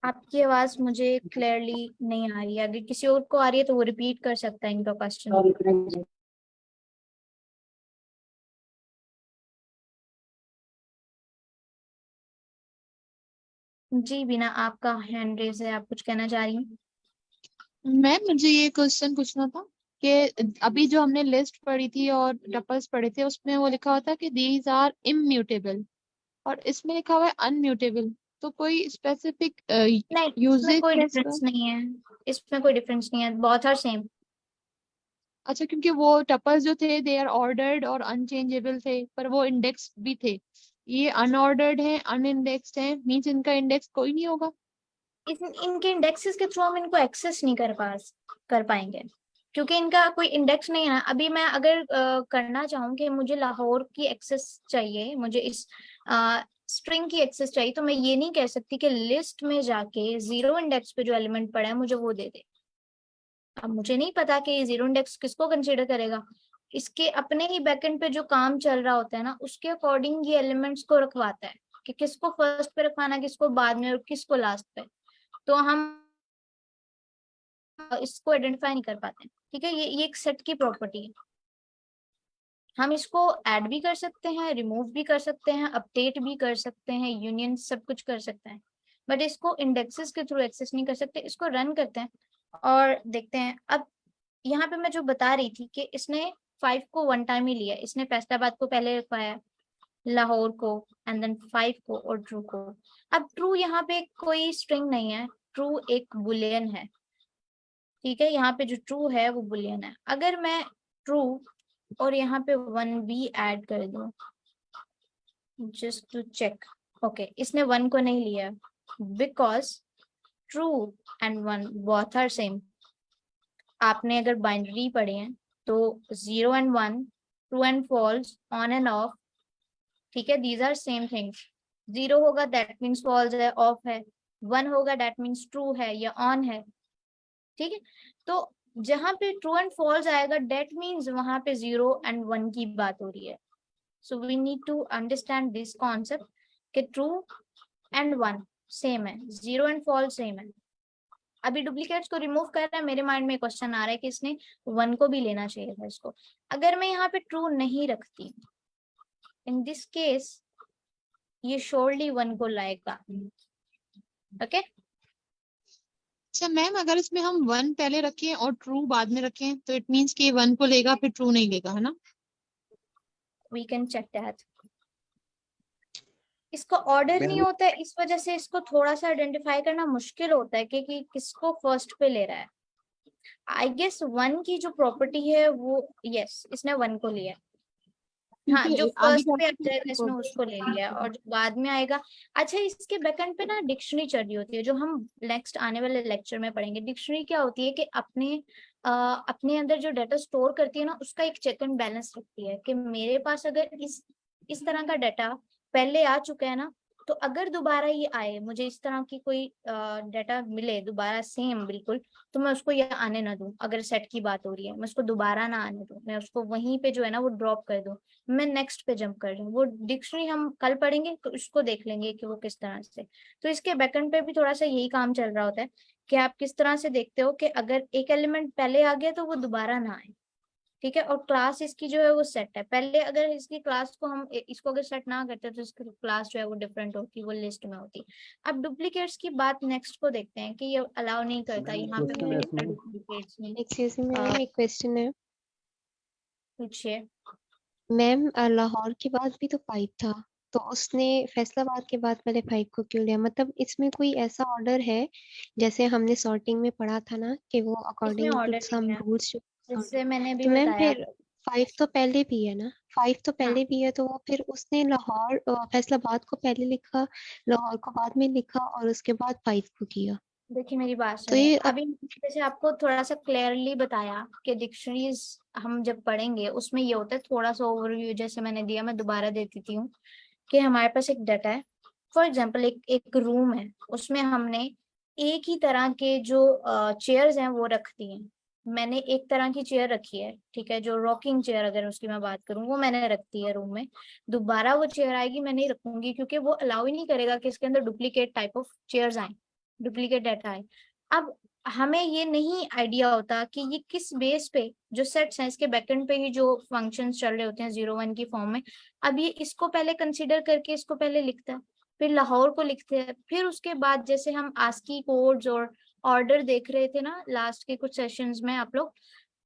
आपकी आवाज मुझे क्लियरली नहीं आ रही है, अगर किसी और को आ रही है तो वो रिपीट कर सकता है इनका क्वेश्चन। जी बिना, आपका हैंड रेज है, आप कुछ कहना चाह रही हैं? मैम मुझे ये क्वेश्चन पूछना था कि अभी जो हमने लिस्ट पढ़ी थी और टपल्स पढ़े थे उसमें वो लिखा हुआ था कि दीज आर इम्यूटेबल, और इसमें लिखा हुआ है अनम्यूटेबल, तो कोई स्पेसिफिक नहीं, इसमें यूजेज कोई है डिफरेंस नहीं है, इसमें कोई डिफरेंस नहीं है, बहुत आर सेम। अच्छा, क्योंकि वो टपल्स जो थे दे आर ऑर्डर्ड और अनचेंजेबल थे, पर वो इंडेक्स भी थे। ये अनऑर्डर्ड है, अनइंडेक्स्ड है, मींस इनका इंडेक्स कोई नहीं होगा। इनके इंडेक्सेस के थ्रू हम इनको एक्सेस नहीं कर पाएंगे, क्योंकि इनका कोई इंडेक्स नहीं है ना। अभी मैं अगर करना चाहूँ कि मुझे लाहौर की एक्सेस चाहिए, मुझे इस स्ट्रिंग की एक्सेस चाहिए, तो मैं ये नहीं कह सकती कि लिस्ट में जाके 0 इंडेक्स पे जो एलिमेंट पड़ा है मुझे वो दे दे। अब मुझे नहीं पता कि 0 इंडेक्स किसको कंसीडर करेगा। इसके अपने ही बैकएंड पे जो काम चल रहा होता है ना, उसके अकॉर्डिंग ये एलिमेंट्स को रखवाता है कि किसको फर्स्ट पे रखवाना, किसको बाद में और किसको लास्ट पे। तो हम इसको आइडेंटिफाई नहीं कर पाते। ठीक है, ये एक सेट की प्रॉपर्टी है। हम इसको ऐड भी कर सकते हैं, रिमूव भी कर सकते हैं, अपडेट भी कर सकते हैं, यूनियन सब कुछ कर सकते हैं, बट इसको इंडेक्सेस के थ्रू एक्सेस नहीं कर सकते। इसको रन करते हैं और देखते हैं। अब यहाँ पे मैं जो बता रही थी कि इसने 5 को 1 टाइम ही लिया, इसने फैसलाबाद को पहले रखवाया, लाहौर को, एंड देन 5 को और ट्रू को। अब ट्रू यहाँ पे कोई स्ट्रिंग नहीं है, ट्रू एक बुलियन है। ठीक है, यहाँ पे जो ट्रू है वो बुलियन है। अगर मैं ट्रू और यहाँ पे 1 भी ऐड कर दूं जस्ट टू चेक, ओके, इसने 1 को नहीं लिया because true and 1 both are same. आपने अगर बाइनरी पढ़े हैं तो 0 and 1, true and false, on and off, ठीक है, दीज आर सेम थिंग्स। 0 होगा दैट मीन्स फॉल्स है, ऑफ है। 1 होगा दैट मीन्स ट्रू है या ऑन है। ठीक है, तो जहां पे ट्रू एंड फॉल्स आएगा दैट मीन्स वहां पे 0 एंड 1 की बात हो रही है। So we need to understand this concept कि ट्रू एंड 1 सेम है, 0 एंड फॉल्स सेम है। अभी डुप्लीकेट्स को रिमूव कर रहा है, मेरे माइंड में क्वेश्चन आ रहा है कि इसने 1 को भी लेना चाहिए था इसको। अगर मैं यहाँ पे ट्रू नहीं रखती, इन दिस केस ये श्योरली 1 को लाएगा। ओके, अच्छा मैम, अगर इसमें हम 1 पहले रखें और ट्रू बाद में रखें तो इट मीन्स कि 1 को लेगा फिर ट्रू नहीं लेगा, है ना? We can check that. इसका ऑर्डर नहीं होता है, इस वजह से इसको थोड़ा सा आइडेंटिफाई करना मुश्किल होता है कि किसको फर्स्ट पे ले रहा है। आई गेस 1 की जो प्रॉपर्टी है वो, यस, इसने 1 को लिया है। हाँ, जो क्योंकि आगे फर्स्ट पे आ जाके जाएगा इसने उसको ले लिया और जो बाद में आएगा। अच्छा, इसके बैकएंड पे ना डिक्शनरी चल रही होती है, जो हम नेक्स्ट आने वाले लेक्चर में पढ़ेंगे। डिक्शनरी क्या होती है कि अपने अंदर जो डाटा स्टोर करती है ना, उसका एक चेक एंड बैलेंस रखती है कि मेरे पास अगर इस तरह का डाटा पहले आ चुका है ना, तो अगर दोबारा ये आए, मुझे इस तरह की कोई डाटा मिले दोबारा सेम बिल्कुल, तो मैं उसको ये आने ना दूं। अगर सेट की बात हो रही है, मैं उसको दोबारा ना आने दूं, मैं उसको वहीं पे जो है ना वो ड्रॉप कर दूं, मैं नेक्स्ट पे जंप कर रही हूँ। वो डिक्शनरी हम कल पढ़ेंगे तो उसको देख लेंगे कि वो किस तरह से। तो इसके बैकएंड पे भी थोड़ा सा यही काम चल रहा होता है कि आप किस तरह से देखते हो कि अगर एक एलिमेंट पहले आ गया तो वो दोबारा ना आए। ठीक है, और क्लास इसकी जो है वो सेट है। पहले अगर इसकी क्लास को हम इसको अगर सेट ना करते तो इसकी क्लास जो है वो डिफरेंट होती, वो लिस्ट में होती। अब डुप्लीकेट्स की बात नेक्स्ट को देखते हैं कि ये अलाउ नहीं करता। यहाँ पे मुझे लिखा डुप्लीकेट्स में। एक्सक्यूज मी मैम, एक क्वेश्चन है। पूछिए। मैम लाहौर के बाद भी तो 5 था, तो उसने फैसलाबाद के बाद पहले 5 को क्यों लिया? मतलब इसमें कोई ऐसा ऑर्डर है, जैसे हमने सॉर्टिंग में पढ़ा था ना कि वो इसमें अकॉर्डिंग टू ऑर्डर सम नहीं है, रूल्स। जिससे मैंने भी तो मैम बताया। फिर 5 तो पहले भी है ना, 5 तो हाँ, पहले भी है, तो वो फिर उसने लाहौर फैसलाबाद को पहले लिखा, लाहौर को बाद में लिखा और उसके बाद 5 को किया। देखिए मेरी बात तो सुनिए। ये अभी जैसे आपको थोड़ा सा क्लियरली बताया कि डिक्शनरीज हम जब पढ़ेंगे उसमें ये होता है, थोड़ा सा ओवरव्यू जैसे मैंने दिया, मैं दोबारा दे देती हूँ कि हमारे पास एक डाटा है। फॉर एग्जांपल एक रूम है, उसमें हमने एक ही तरह के जो चेयर्स हैं वो रख दी हैं। मैंने एक तरह की चेयर रखी है, ठीक है, जो रॉकिंग चेयर अगर उसकी मैं बात करूँ, वो मैंने रख दी है रूम में। दोबारा वो चेयर आएगी मैं नहीं रखूंगी, क्योंकि वो अलाउ ही नहीं करेगा कि इसके अंदर डुप्लीकेट टाइप ऑफ चेयर्स आए, डुप्लीकेट डाटा है। अब हमें ये नहीं आइडिया होता कि ये किस बेस पे जो सेट्स हैं, इसके बैकएंड पे ही जो फंक्शंस चल रहे होते हैं 0 1 की फॉर्म में, अब ये इसको पहले कंसीडर करके इसको पहले लिखता है, फिर लाहौर को लिखते हैं, फिर उसके बाद जैसे हम आस्की कोड्स और ऑर्डर देख रहे थे ना लास्ट के कुछ सेशंस में आप लोग,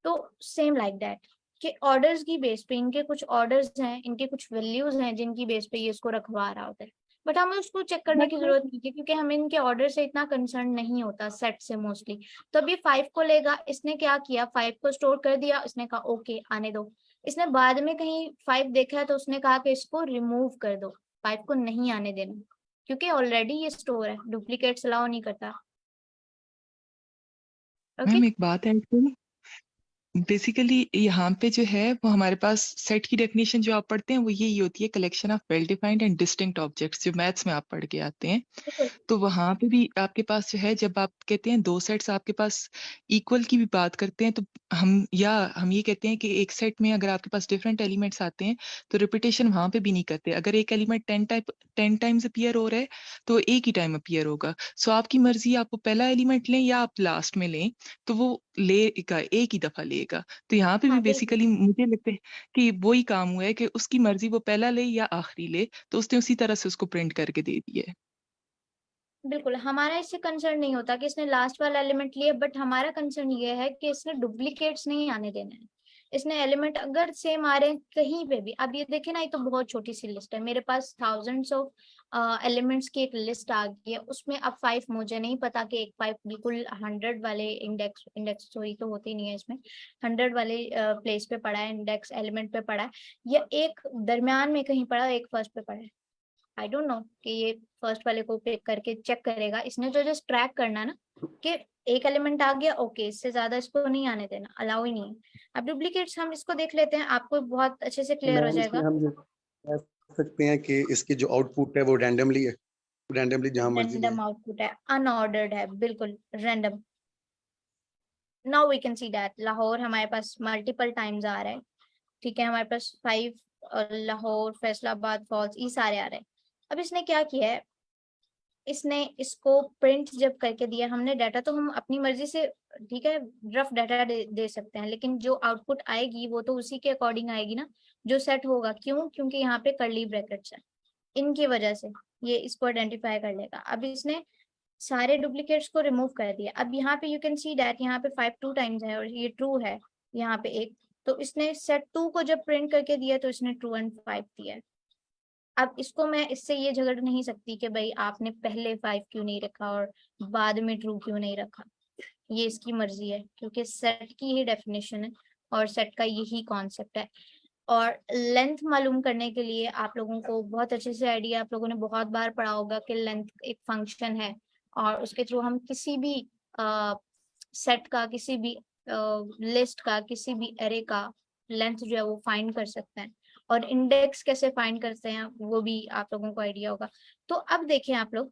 तो सेम लाइक दैट कि ऑर्डर्स की बेस पे इनके कुछ ऑर्डर्स हैं, इनके कुछ वैल्यूज हैं जिनकी बेस पे ये इसको रखवा रहा होता है। बट हमें उसको चेक करने की जरूरत नहीं है क्योंकि हमें इनके ऑर्डर से इतना कंसर्न नहीं होता सेट से मोस्टली। तो अभी 5 को लेगा, इसने क्या किया 5 को स्टोर कर दिया, इसने कहा ओके आने दो। इसने बाद में कहीं 5 देखा है तो उसने कहा कि इसको रिमूव कर दो, 5 को नहीं आने देना क्योंकि ऑलरेडी ये स्टोर है, डुप्लीकेट्स अलाउ नहीं करता। ओके मैम एक बात ऐड करूं, बेसिकली यहाँ पे जो है वो हमारे पास सेट की डेफिनेशन जो आप पढ़ते हैं वो यही होती है, collection of well defined and distinct objects, जो मैथ्स में आप पढ़ के आते हैं। बिल्कुल। तो वहां पे भी आपके पास जो है, जब आप कहते हैं दो सेट्स आपके पास इक्वल की भी बात करते हैं, तो हम ये कहते हैं कि एक सेट में अगर आपके पास डिफरेंट एलिमेंट्स आते हैं तो रिपीटेशन वहां पे भी नहीं करते। अगर एक एलिमेंट 10 टाइम्स अपीयर हो रहा है तो एक ही टाइम अपीयर होगा। सो आपकी मर्जी, आप वो पहला एलिमेंट लें या आप लास्ट में लें, तो वो लेगा, एक ही दफा लेगा। तो यहाँ पे भी हाँ बिल्कुल बेसिकली मुझे लगता है कि वही काम हुआ है कि उसकी मर्जी वो पहला ले या आखिरी ले, तो उसने उसी तरह से उसको प्रिंट करके दे दिया है। बिल्कुल। हमारा इससे कंसर्न नहीं होता कि इसने लास्ट वाला एलिमेंट लिया, बट हमारा कंसर्न ये है कि इसने डुप्लीकेट्स नहीं आने देने हैं। इसने एलिमेंट अगर सेम आ रहे हैं कहीं पे भी, अब ये देखे ना, ये तो बहुत छोटी सी लिस्ट है, मेरे पास थाउजेंड्स ऑफ एलिमेंट्स की एक लिस्ट आ गई है, उसमें अब 5 मुझे नहीं पता कि एक 5 बिल्कुल 100 वाले इंडेक्स हुई तो होती नहीं है इसमें, 100 वाले प्लेस पे पड़ा है, इंडेक्स एलिमेंट पे पड़ा है, या एक दरमियान में कहीं पड़ा है, एक फर्स्ट पे पड़ा है। आई डोंट नो कि ये फर्स्ट वाले को पिक करके चेक करेगा। इसने तो जस्ट ट्रैक करना ना कि एक एलिमेंट आ गया, ओके, इससे ज्यादा इसको नहीं आने देना, अलाउ ही नहीं है। अब डुप्लीकेट्स हम इसको देख लेते हैं, आपको बहुत अच्छे से क्लियर हो मैम इसमें जाएगा। हम ये कह सकते हैं कि इसकी जो आउटपुट है वो रैंडमली है, रैंडमली जहां मर्जी ले। रैंडम आउटपुट है, अनऑर्डर्ड है, बिल्कुल random. Now we can see that Lahore हमारे पास मल्टीपल टाइम्स आ रहा है, ठीक है, हमारे पास 5 लाहौर, फैसलाबाद, फॉल्स, ये सारे आ रहे हैं। अब इसने क्या किया है, इसने इसको प्रिंट जब करके दिया, हमने डाटा तो हम अपनी मर्जी से, ठीक है, रफ डाटा दे सकते हैं, लेकिन जो आउटपुट आएगी वो तो उसी के अकॉर्डिंग आएगी ना जो सेट होगा। क्यों? क्योंकि यहाँ पे कर्ली ब्रैकेट्स है, इनकी वजह से ये इसको आइडेंटिफाई कर लेगा। अब इसने सारे डुप्लीकेट्स को रिमूव कर दिया। अब यहाँ पे यू कैन सी डैट यहाँ पे 5 2 टाइम्स है और ये ट्रू है यहाँ पे एक, तो इसने सेट 2 को जब प्रिंट करके दिया तो इसने ट्रू एंड 5 दिया है। अब इसको मैं इससे ये झगड़ नहीं सकती कि भाई आपने पहले 5 क्यों नहीं रखा और बाद में ट्रू क्यों नहीं रखा, ये इसकी मर्जी है क्योंकि सेट की ही डेफिनेशन है और सेट का यही कॉन्सेप्ट है। और लेंथ मालूम करने के लिए आप लोगों को बहुत अच्छे से आइडिया, आप लोगों ने बहुत बार पढ़ा होगा कि लेंथ एक फंक्शन है और उसके थ्रू हम किसी भी सेट का, किसी भी लिस्ट का, किसी भी एरे का लेंथ जो है वो फाइंड कर सकते हैं। और इंडेक्स कैसे फाइंड करते हैं वो भी आप लोगों को आइडिया होगा। तो अब देखें आप लोग,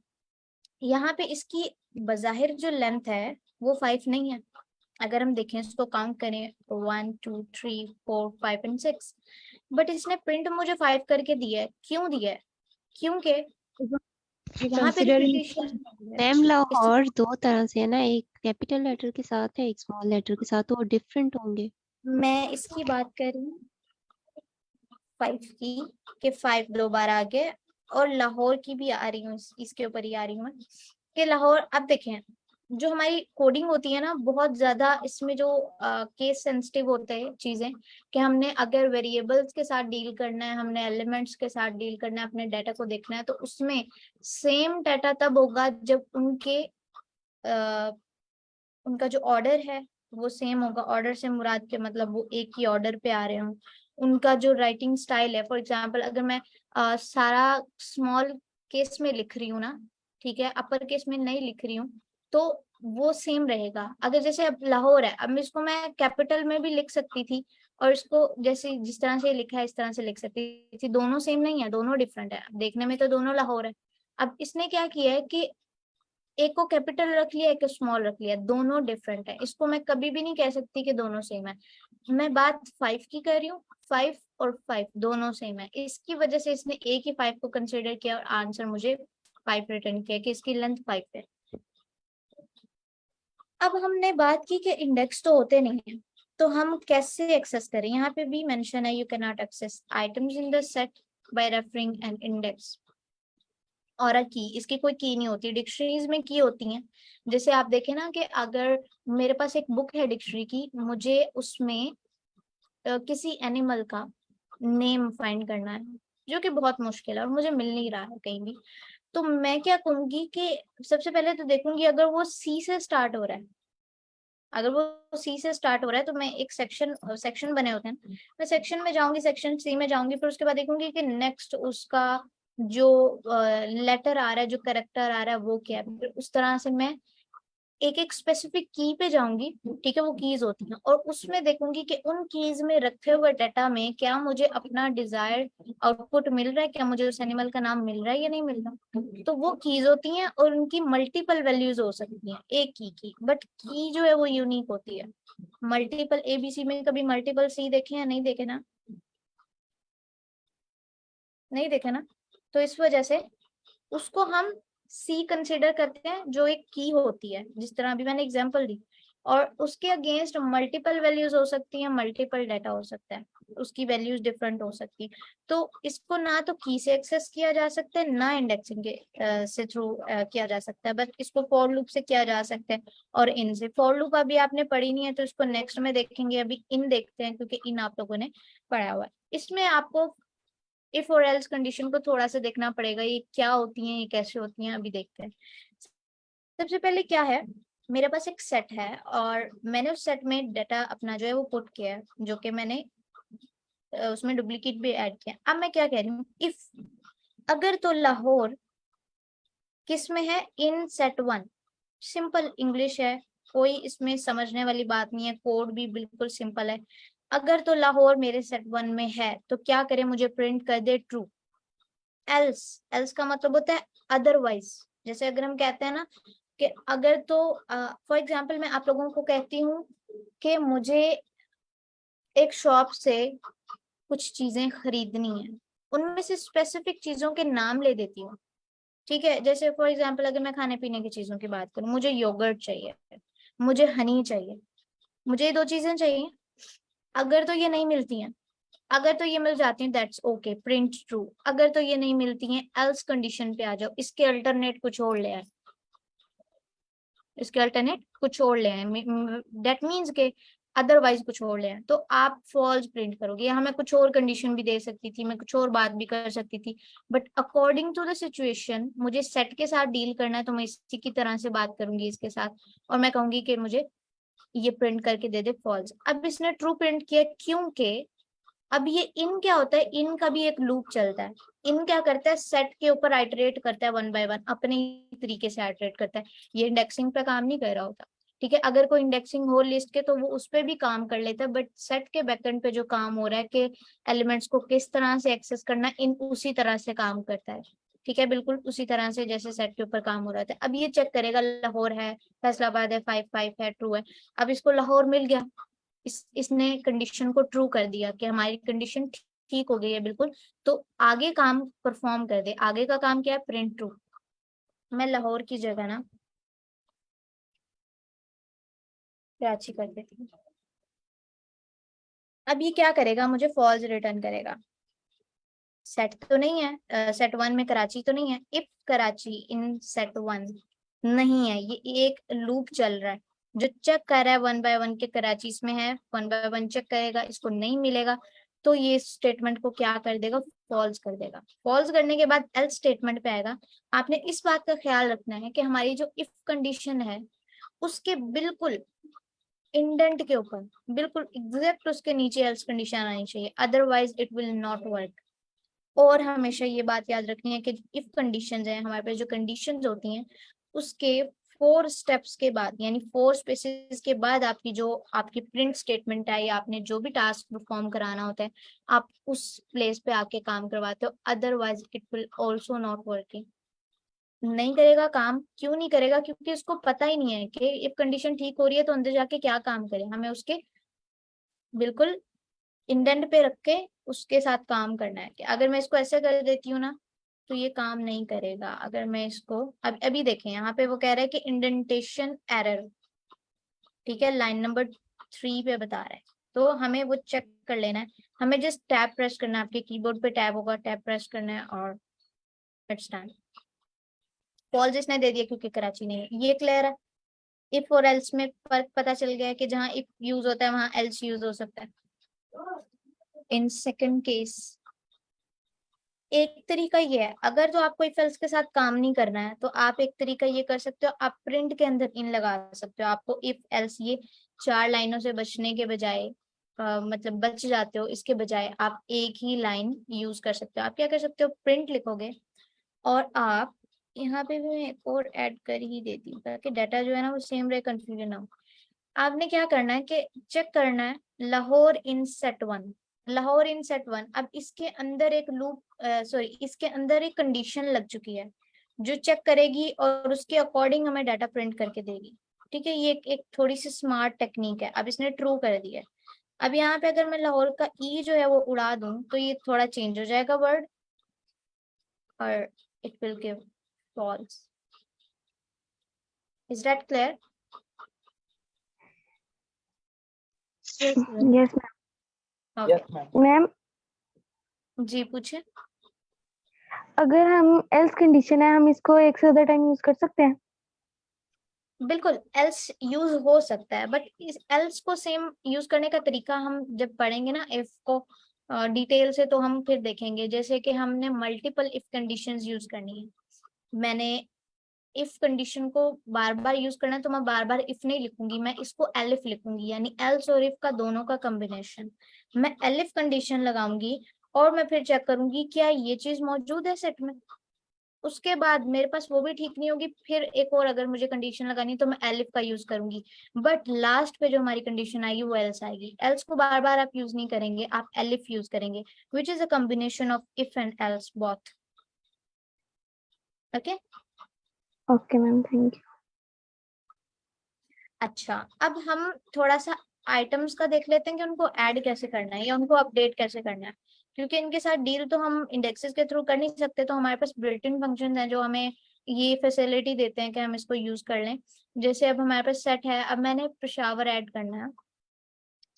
यहाँ पे इसकी बज़ाहिर जो लेंथ है वो 5 नहीं है। अगर हम देखें इसको काउंट करें 1 2 3 4 5 एंड 6, बट इसने प्रिंट मुझे 5 करके दिया है। क्यों दिया है? क्योंकि यहाँ पे रिपीटेशन मैम लाहौर दो तरह से है ना, एक कैपिटल लेटर के साथ है, एक स्मॉल लेटर के साथ, तो वो डिफरेंट होंगे। मैं इसकी बात कर रही हूँ 5 की, कि 5 दो बार आ गए, और लाहौर की भी आ रही हूँ, इसके ऊपर ही आ रही हूँ कि लाहौर। अब देखें जो हमारी कोडिंग होती है ना, बहुत ज्यादा इसमें जो केस सेंसिटिव होते हैं चीजें, कि हमने अगर वेरिएबल्स के साथ डील करना है, हमने एलिमेंट्स के साथ डील करना है, अपने डाटा को देखना है, तो उसमें सेम डाटा तब होगा जब उनका जो ऑर्डर है वो सेम होगा। ऑर्डर से मुराद के मतलब वो एक ही ऑर्डर पे आ रहे हों। उनका जो राइटिंग स्टाइल है, फॉर एग्जांपल अगर मैं सारा स्मॉल केस में लिख रही हूँ ना, ठीक है, अपर केस में नहीं लिख रही हूँ, तो वो सेम रहेगा। अगर जैसे अब लाहौर है, अब इसको मैं कैपिटल में भी लिख सकती थी और इसको जैसे जिस तरह से लिखा है इस तरह से लिख सकती थी। दोनों सेम नहीं है, दोनों डिफरेंट है, देखने में तो दोनों लाहौर है। अब इसने क्या किया है कि एक को कैपिटल रख लिया, एक को स्मॉल रख लिया, दोनों डिफरेंट है। इसको मैं कभी भी नहीं कह सकती कि दोनों सेम है। मैं बात 5 की कर रही हूँ, 5 और 5 दोनों सेम है। इसकी वजह से इसने एक ही 5 को कंसिडर किया और आंसर मुझे 5 रिटर्न किया कि इसकी लेंथ 5 है। अब हमने बात की कि इंडेक्स तो होते नहीं है, तो हम कैसे एक्सेस करें? यहाँ पे भी मेंशन है, you can not access items in the set by referring an index or a की। इसकी कोई की नहीं होती, डिक्शनरीज में की होती हैं। जैसे आप देखें ना कि अगर मेरे पास एक बुक है डिक्शनरी की, मुझे उसमें किसी एनिमल का नेम फाइंड करना है, जो कि बहुत मुश्किल है और मुझे मिल नहीं रहा है कहीं भी। तो मैं क्या कहूंगी कि सबसे पहले तो देखूंगी अगर वो सी से स्टार्ट हो रहा है, अगर वो सी से स्टार्ट हो रहा है तो मैं एक सेक्शन बने होते हैं, मैं सेक्शन में जाऊंगी, सेक्शन सी में जाऊंगी, फिर उसके बाद देखूंगी कि नेक्स्ट उसका जो लेटर आ रहा है, जो करेक्टर आ रहा है वो क्या है, फिर उस तरह से मैं एक एक स्पेसिफिक की पे जाऊंगी। ठीक है, वो कीज होती हैं और उसमें देखूंगी कि उन कीज में रखे हुए डाटा में क्या मुझे अपना डिजायर्ड आउटपुट मिल रहा है, क्या मुझे उस एनिमल का नाम मिल रहा है या नहीं मिल रहा। तो वो कीज होती हैं और उनकी मल्टीपल वैल्यूज हो सकती हैं एक की, बट की जो है वो यूनिक होती है। मल्टीपल एबीसी में कभी मल्टीपल सी देखे या नहीं देखे ना, नहीं देखे ना, तो इस वजह से उसको हम सी कंसिडर करते हैं जो एक की होती है, जिस तरह अभी मैंने एग्जांपल दी, और उसके अगेंस्ट मल्टीपल वैल्यूज हो सकती हैं, मल्टीपल डाटा हो सकता है, उसकी वैल्यूज डिफरेंट हो सकती है। तो इसको ना तो की से एक्सेस किया जा सकता है, ना इंडेक्सिंग के से थ्रू किया जा सकता है, बट इसको फॉर लूप से किया जा सकता है और इन से। फॉर लूप अभी आपने पढ़ी नहीं है तो इसको नेक्स्ट में देखेंगे, अभी इन देखते हैं क्योंकि इन आप लोगों ने पढ़ा हुआ है। इसमें आपको इफ और एल्स कंडीशन को थोड़ा सा देखना पड़ेगा, ये क्या होती हैं, ये कैसे होती हैं, अभी देखते हैं। सबसे पहले क्या है, मेरे पास एक सेट है और मैंने उस सेट में डाटा अपना जो है वो पुट किया है, जो कि मैंने उसमें डुप्लीकेट भी ऐड किया। अब मैं क्या कह रही हूँ, इफ अगर तो लाहौर किस में है, इन सेट 1, सिंपल इंग्लिश है, कोई इसमें समझने वाली बात नहीं है, कोड भी बिल्कुल सिंपल है। अगर तो लाहौर मेरे सेट 1 में है तो क्या करे, मुझे प्रिंट कर दे ट्रू। एल्स, एल्स का मतलब होता है अदरवाइज। जैसे अगर हम कहते हैं ना कि अगर तो फॉर एग्जांपल मैं आप लोगों को कहती हूँ कि मुझे एक शॉप से कुछ चीजें खरीदनी है, उनमें से स्पेसिफिक चीजों के नाम ले देती हूँ। ठीक है, जैसे फॉर एग्जांपल अगर मैं खाने पीने की चीजों की बात करूँ, मुझे योगर्ट चाहिए, मुझे हनी चाहिए, मुझे ये 2 चीजें चाहिए। अगर तो ये नहीं मिलती हैं, अगर तो ये मिल जाती हैं दैट्स ओके, प्रिंट ट्रू। अगर तो ये नहीं मिलती हैं, एल्स कंडीशन पे आ जाओ, इसके अल्टरनेट कुछ और ले आए, इसके अल्टरनेट कुछ और ले आए, दैट मीन्स के अदरवाइज कुछ और ले आए, तो आप फॉल्स प्रिंट करोगे। यहाँ मैं कुछ और कंडीशन भी दे सकती थी, मैं कुछ और बात भी कर सकती थी, but according to the situation मुझे सेट के साथ डील करना है, तो मैं इसी की तरह से बात करूंगी इसके साथ, और मैं कहूंगी कि मुझे ये प्रिंट करके दे दे फॉल्स। अब इसने ट्रू प्रिंट किया क्योंकि अब ये इन क्या होता है, इन का भी एक लूप चलता है। इन क्या करता है, सेट के ऊपर आइटरेट करता है, 1 बाय 1 अपने तरीके से आइटरेट करता है, ये इंडेक्सिंग पे काम नहीं कर रहा होता। ठीक है, अगर कोई इंडेक्सिंग हो लिस्ट के तो वो उस पर भी काम कर लेता है, बट सेट के बैकएंड पे जो काम हो रहा है कि एलिमेंट्स को किस तरह से एक्सेस करना है, इन उसी तरह से काम करता है। ठीक है, बिल्कुल उसी तरह से जैसे सेट के ऊपर काम हो रहा था। अब ये चेक करेगा लाहौर है, फैसलाबाद है, 5 है, ट्रू है। अब इसको लाहौर मिल गया, इसने कंडीशन को ट्रू कर दिया कि हमारी कंडीशन ठीक हो गई है बिल्कुल, तो आगे काम परफॉर्म कर दे। आगे का काम क्या है, प्रिंट ट्रू। मैं लाहौर की जगह ना कराची कर देती हूँ। अब ये क्या करेगा, मुझे फॉल्स रिटर्न करेगा। सेट तो नहीं है, सेट 1 में कराची तो नहीं है, इफ कराची इन सेट 1 नहीं है, ये एक लूप चल रहा है जो चेक कर रहा है 1 बाय 1 के कराची इसमें है, 1 बाय 1 चेक करेगा, इसको नहीं मिलेगा तो ये स्टेटमेंट को क्या कर देगा, फॉल्स कर देगा। फॉल्स करने के बाद एल्स स्टेटमेंट पे आएगा। आपने इस बात का ख्याल रखना है कि हमारी जो इफ कंडीशन है उसके बिल्कुल इंडेंट के ऊपर, बिल्कुल एग्जैक्ट उसके नीचे एल्स कंडीशन आनी चाहिए, otherwise it will not work. और हमेशा ये बात याद रखनी है कि इफ कंडीशंस है, हमारे पास जो कंडीशंस होती हैं उसके 4 स्टेप्स के बाद, यानी 4 स्पेसिस के बाद आपकी जो आपकी प्रिंट स्टेटमेंट है या आपने जो भी टास्क परफॉर्म कराना होता है, आप उस प्लेस पे आके काम करवाते हो, otherwise it will also not working. नहीं करेगा काम, क्यों नहीं करेगा, क्योंकि उसको पता ही नहीं है कि इफ कंडीशन ठीक हो रही है तो अंदर जाके क्या काम करे। हमें उसके बिल्कुल इंडेंट पे रख के उसके साथ काम करना है कि अगर मैं इसको ऐसे कर देती हूँ ना तो ये काम नहीं करेगा। अगर मैं इसको अब अभी देखें, यहाँ पे वो कह रहा है कि इंडेंटेशन एरर, ठीक है, लाइन नंबर 3 पे बता रहा है, तो हमें वो चेक कर लेना है। हमें जस्ट टैब प्रेस करना है, आपके कीबोर्ड पे टैब होगा, टैब प्रेस करना है और इट्स डन। फॉल्स इसने दे दिया क्योंकि कराची नहीं है, ये क्लियर है। इफ और एल्स में फर्क पता चल गया है कि जहाँ इफ यूज होता है वहां एल्स यूज हो सकता है। इन सेकंड केस एक तरीका ये है, अगर तो आपको इफ एल्स के साथ काम नहीं करना है तो आप एक तरीका ये कर सकते हो, आप प्रिंट के अंदर इन लगा सकते हो। आपको इफ एल्स ये 4 लाइनों से बचने के बजाय मतलब बच जाते हो, इसके बजाय आप एक ही लाइन यूज कर सकते हो। आप क्या कर सकते हो, प्रिंट लिखोगे और आप यहाँ पे भी मैं एक और ऐड कर ही देती हूँ ताकि डाटा जो है ना वो सेम रहे, कंफ्यूजन ना हो। आपने क्या करना है कि चेक करना है लाहौर इन सेट 1, लाहौर इन सेट 1। अब इसके अंदर एक लूप सॉरी इसके अंदर एक कंडीशन लग चुकी है जो चेक करेगी और उसके अकॉर्डिंग हमें डाटा प्रिंट करके देगी। ठीक है, ये एक थोड़ी सी स्मार्ट टेक्निक है। अब इसने ट्रू कर दिया है। अब यहाँ पे अगर मैं लाहौर का ई जो है वो उड़ा दूं तो ये थोड़ा चेंज हो जाएगा वर्ड और it will give false. Is that clear? Yes ma'am. Okay yes ma'am. Ma'am जी पूछे। अगर हम एल्स कंडीशन है, हम इसको एक से ज्यादा टाइम यूज कर सकते हैं? बिल्कुल एल्स यूज हो सकता है, बट इस एल्स को सेम यूज करने का तरीका हम जब पढ़ेंगे ना इफ को डिटेल से तो हम फिर देखेंगे। जैसे कि हमने मल्टीपल इफ कंडीशंस यूज करनी है। मैंने इफ कंडीशन को बार बार यूज करना है तो मैं बार बार इफ नहीं लिखूंगी, मैं इसको एलिफ लिखूंगी, यानी एल्स और इफ का दोनों का कॉम्बिनेशन। मैं एलिफ कंडीशन लगाऊंगी और मैं फिर चेक करूंगी क्या ये चीज मौजूद है सेट में। उसके बाद मेरे पास वो भी ठीक नहीं होगी, फिर एक और अगर मुझे कंडीशन लगानी है तो मैं एलिफ का यूज करूंगी। बट लास्ट पे जो हमारी कंडीशन आएगी वो एल्स आएगी। एल्स को बार बार आप यूज नहीं करेंगे, आप एलिफ यूज करेंगे, which is a combination of if and else both. Okay okay ma'am, thank you. अच्छा, अब हम थोड़ा सा आइटम्स का देख लेते हैं कि उनको ऐड कैसे करना है या उनको अपडेट कैसे करना है। क्योंकि इनके साथ डील तो हम इंडेक्सेस के थ्रू कर नहीं सकते, तो हमारे पास बिल्ट इन फंक्शन है जो हमें ये फैसिलिटी देते हैं कि हम इसको यूज कर लें। जैसे अब हमारे पास सेट है, अब मैंने पेशावर ऐड करना है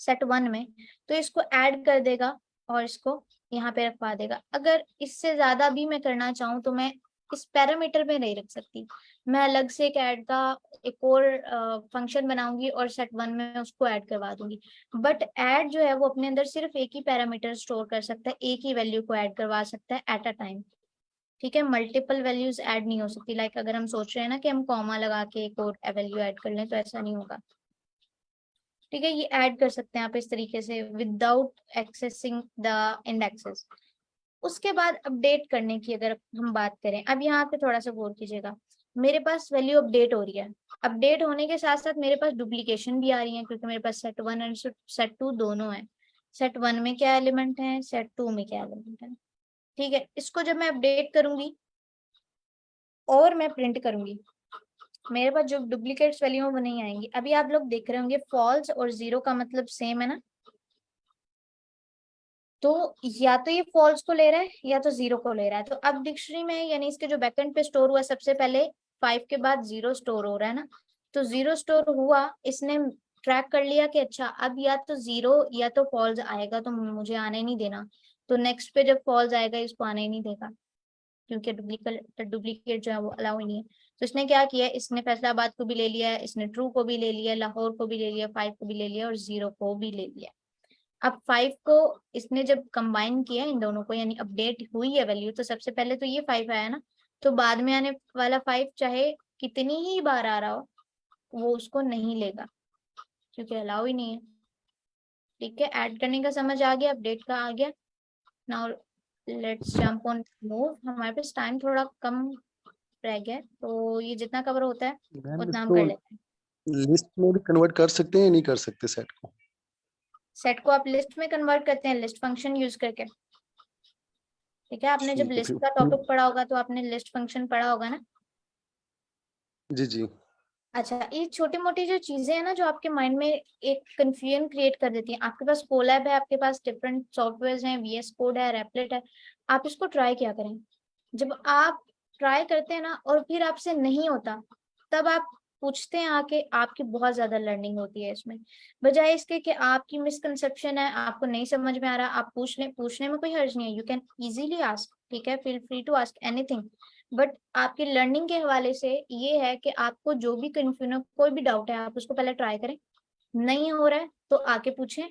सेट 1 में, तो इसको ऐड कर देगा और इसको यहाँ पे रखवा देगा। अगर इससे ज्यादा भी मैं करना चाहूँ तो मैं इस पैरामीटर पे नहीं रख सकती, मैं अलग से एक ऐड का एक और फंक्शन बनाऊंगी और सेट 1 में उसको ऐड करवा दूंगी। बट ऐड जो है वो अपने अंदर सिर्फ एक ही पैरामीटर स्टोर कर सकता है, एक ही वैल्यू को ऐड करवा सकता है एट अ टाइम। ठीक है, मल्टीपल वैल्यूज ऐड नहीं हो सकती। लाइक अगर हम सोच रहे हैं ना कि हम कॉमा लगा के एक और वैल्यू ऐड कर लें तो ऐसा नहीं होगा। ठीक है, ये ऐड कर सकते हैं आप इस तरीके से विदाउट एक्सेसिंग द इंडेक्सेस। उसके बाद अपडेट करने की अगर हम बात करें, अब यहाँ पे थोड़ा सा गौर कीजिएगा। मेरे पास वैल्यू अपडेट हो रही है, अपडेट होने के साथ साथ मेरे पास डुप्लीकेशन भी आ रही है क्योंकि मेरे पास सेट 1 एंड सेट 2 दोनों है। सेट 1 में क्या एलिमेंट है, सेट 2 में क्या एलिमेंट है। ठीक है, इसको जब मैं अपडेट करूंगी और मैं प्रिंट करूंगी, मेरे पास जो डुप्लीकेट्स वैल्यू है वो नहीं आएंगी। अभी आप लोग देख रहे होंगे फॉल्स और जीरो का मतलब सेम है ना, तो या तो ये फॉल्स को ले रहा है या तो जीरो को ले रहा है। तो अब डिक्शनरी में यानी इसके जो बैकएंड पे स्टोर हुआ सबसे पहले 5 के बाद 0 स्टोर हो रहा है ना, तो 0 स्टोर हुआ, इसने ट्रैक कर लिया कि अच्छा अब या तो 0 या तो फॉल्स आएगा तो मुझे आने नहीं देना। तो नेक्स्ट पे जब फॉल्स आएगा इसको आने ही नहीं देगा क्योंकि डुप्लीकेट जो है वो अलाउ ही नहीं है। तो इसने क्या किया, इसने फैसलाबाद को भी ले लिया, इसने ट्रू को भी ले लिया, लाहौर को भी ले लिया, 5 को भी ले लिया और 0 को भी ले लिया। अब 5 को इसने जब कंबाइन किया इन दोनों को यानी अपडेट हुई है वैल्यू, तो सबसे पहले तो ये 5 आया ना, तो बाद में आने वाला 5 चाहे कितनी ही बार आ रहा हो वो उसको नहीं लेगा क्योंकि अलाउ ही नहीं है। ठीक है, ऐड करने का समझ आ गया, अपडेट का आ गया। Now let's jump on move. हमारे पास टाइम थोड़ा कम रह गया तो ये जितना कवर होता है मैम उतना हम इसको कर लेते हैं। लिस्ट में भी कन्वर्ट कर सकते हैं या नहीं कर सकते सेट को? सेट को आप लिस्ट में कन्वर्ट करते हैं लिस्ट फंक्शन यूज करके। ठीक है, आपने जब ठीक है लिस्ट फिर। का टॉपिक पढ़ा होगा तो आपने लिस्ट फंक्शन पढ़ा होगा ना। जी जी। अच्छा, ये छोटी मोटी जो चीजें हैं ना जो आपके माइंड में एक कंफ्यूजन क्रिएट कर देती हैं। आपके पास कोलैब है, आपके पास डिफरेंट सॉफ्टवेयर हैं, वीएस कोड है, रेपलेट है, आप इसको ट्राई क्या करें। जब आप ट्राई करते हैं ना और फिर आपसे नहीं होता तब आप पूछते हैं आके, आपकी बहुत ज्यादा लर्निंग होती है इसमें। बजाय इसके कि आपकी मिसकंसेप्शन है, आपको नहीं समझ में आ रहा, आप पूछ लें, पूछने में कोई हर्ज नहीं है, यू कैन इजीली आस्क। ठीक है, feel free to ask anything. But आपकी लर्निंग के हवाले से ये है कि आपको जो भी कंफ्यूजन, कोई भी डाउट है, आप उसको पहले ट्राई करें, नहीं हो रहा है तो आके पूछें,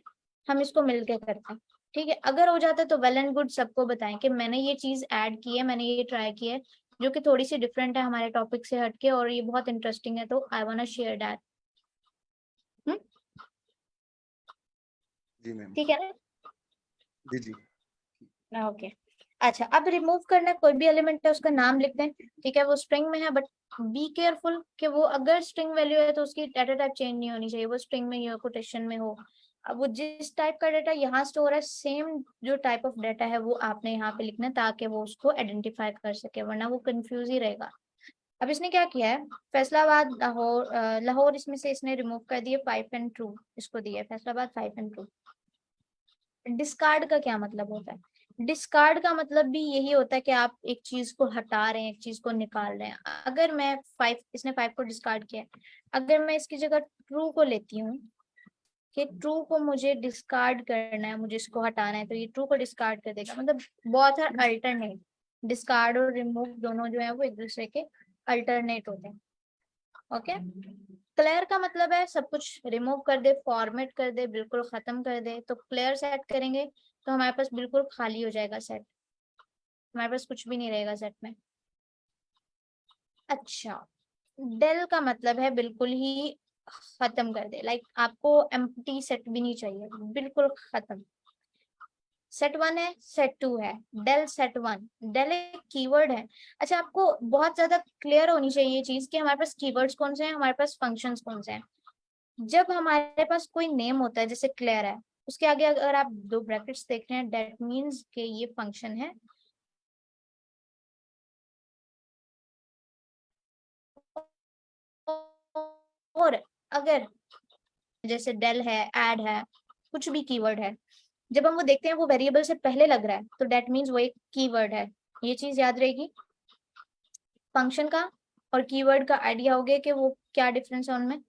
हम इसको मिलके करते हैं। ठीक है, अगर हो जाता है तो वेल एंड गुड, सबको बताएं कि मैंने ये चीज ऐड की है, मैंने ये ट्राई किया है, जो कि थोड़ी सी डिफरेंट है हमारे टॉपिक से हटके और ये बहुत इंटरेस्टिंग है, तो I want to share that. जी मैम। ठीक है ना? जी जी। ओके अच्छा, अब रिमूव करना है, कोई भी एलिमेंट है उसका नाम लिख दें, ठीक है, वो स्ट्रिंग में है, बट बी केयरफुल कि वो अगर स्ट्रिंग वैल्यू है तो उसकी डाटा टाइप चेंज नहीं होनी चाहिए, वो स्ट्रिंग में या कोटेशन में हो। अब वो जिस टाइप का डाटा यहाँ स्टोर है, सेम जो टाइप ऑफ डाटा है वो आपने यहाँ पे लिखना है, ताकि वो उसको आइडेंटिफाई कर सके, वरना वो कंफ्यूज ही रहेगा। अब इसने क्या किया है, फैसलाबाद लाहौर लाहौर इसमें से इसने रिमूव कर दिया, 5 एंड ट्रू इसको दिया है, फैसलाबाद 5 एंड ट्रू। डिस्कार्ड का क्या मतलब होता है? डिस्कार्ड का मतलब भी यही होता है कि आप एक चीज को हटा रहे हैं, एक चीज को निकाल रहे हैं। अगर मैं 5, इसने 5 को डिस्कार्ड किया है, अगर मैं इसकी जगह ट्रू को लेती हूँ कि ट्रू को मुझे डिस्कार्ड करना है, मुझे इसको हटाना है, तो ये ट्रू को डिस्कार्ड कर देगा। मतलब बहुत है अल्टरनेट, डिस्कार्ड और रिमूव दोनों जो है वो एक दूसरे के अल्टरनेट होते हैं। ओके, क्लियर का मतलब है सब कुछ रिमूव कर दे, फॉर्मेट कर दे, बिल्कुल खत्म कर दे। तो क्लियर सेट करेंगे तो हमारे पास बिल्कुल खाली हो जाएगा सेट, हमारे पास कुछ भी नहीं रहेगा सेट में। अच्छा, डेल का मतलब है बिल्कुल ही खत्म कर दे, लाइक आपको एम्प्टी सेट भी नहीं चाहिए, बिल्कुल खत्म। सेट 1 है, सेट 2 है, डेल सेट 1, डेल एक कीवर्ड है। अच्छा, आपको बहुत ज्यादा क्लियर होनी चाहिए ये चीज कि हमारे पास कीवर्ड्स कौन से हैं, हमारे पास फंक्शंस कौन से हैं। जब हमारे पास कोई नेम होता है जैसे क्लियर है, उसके आगे अगर आप 2 ब्रैकेट्स देख रहे हैं, दैट मीन्स कि ये फंक्शन है। और अगर जैसे डेल है, ऐड है, कुछ भी कीवर्ड है, जब हम वो देखते हैं वो वेरिएबल से पहले लग रहा है, तो दैट मीन्स वो एक कीवर्ड है। ये चीज याद रहेगी। फंक्शन का और कीवर्ड का आइडिया हो गया कि वो क्या डिफरेंस है उनमें।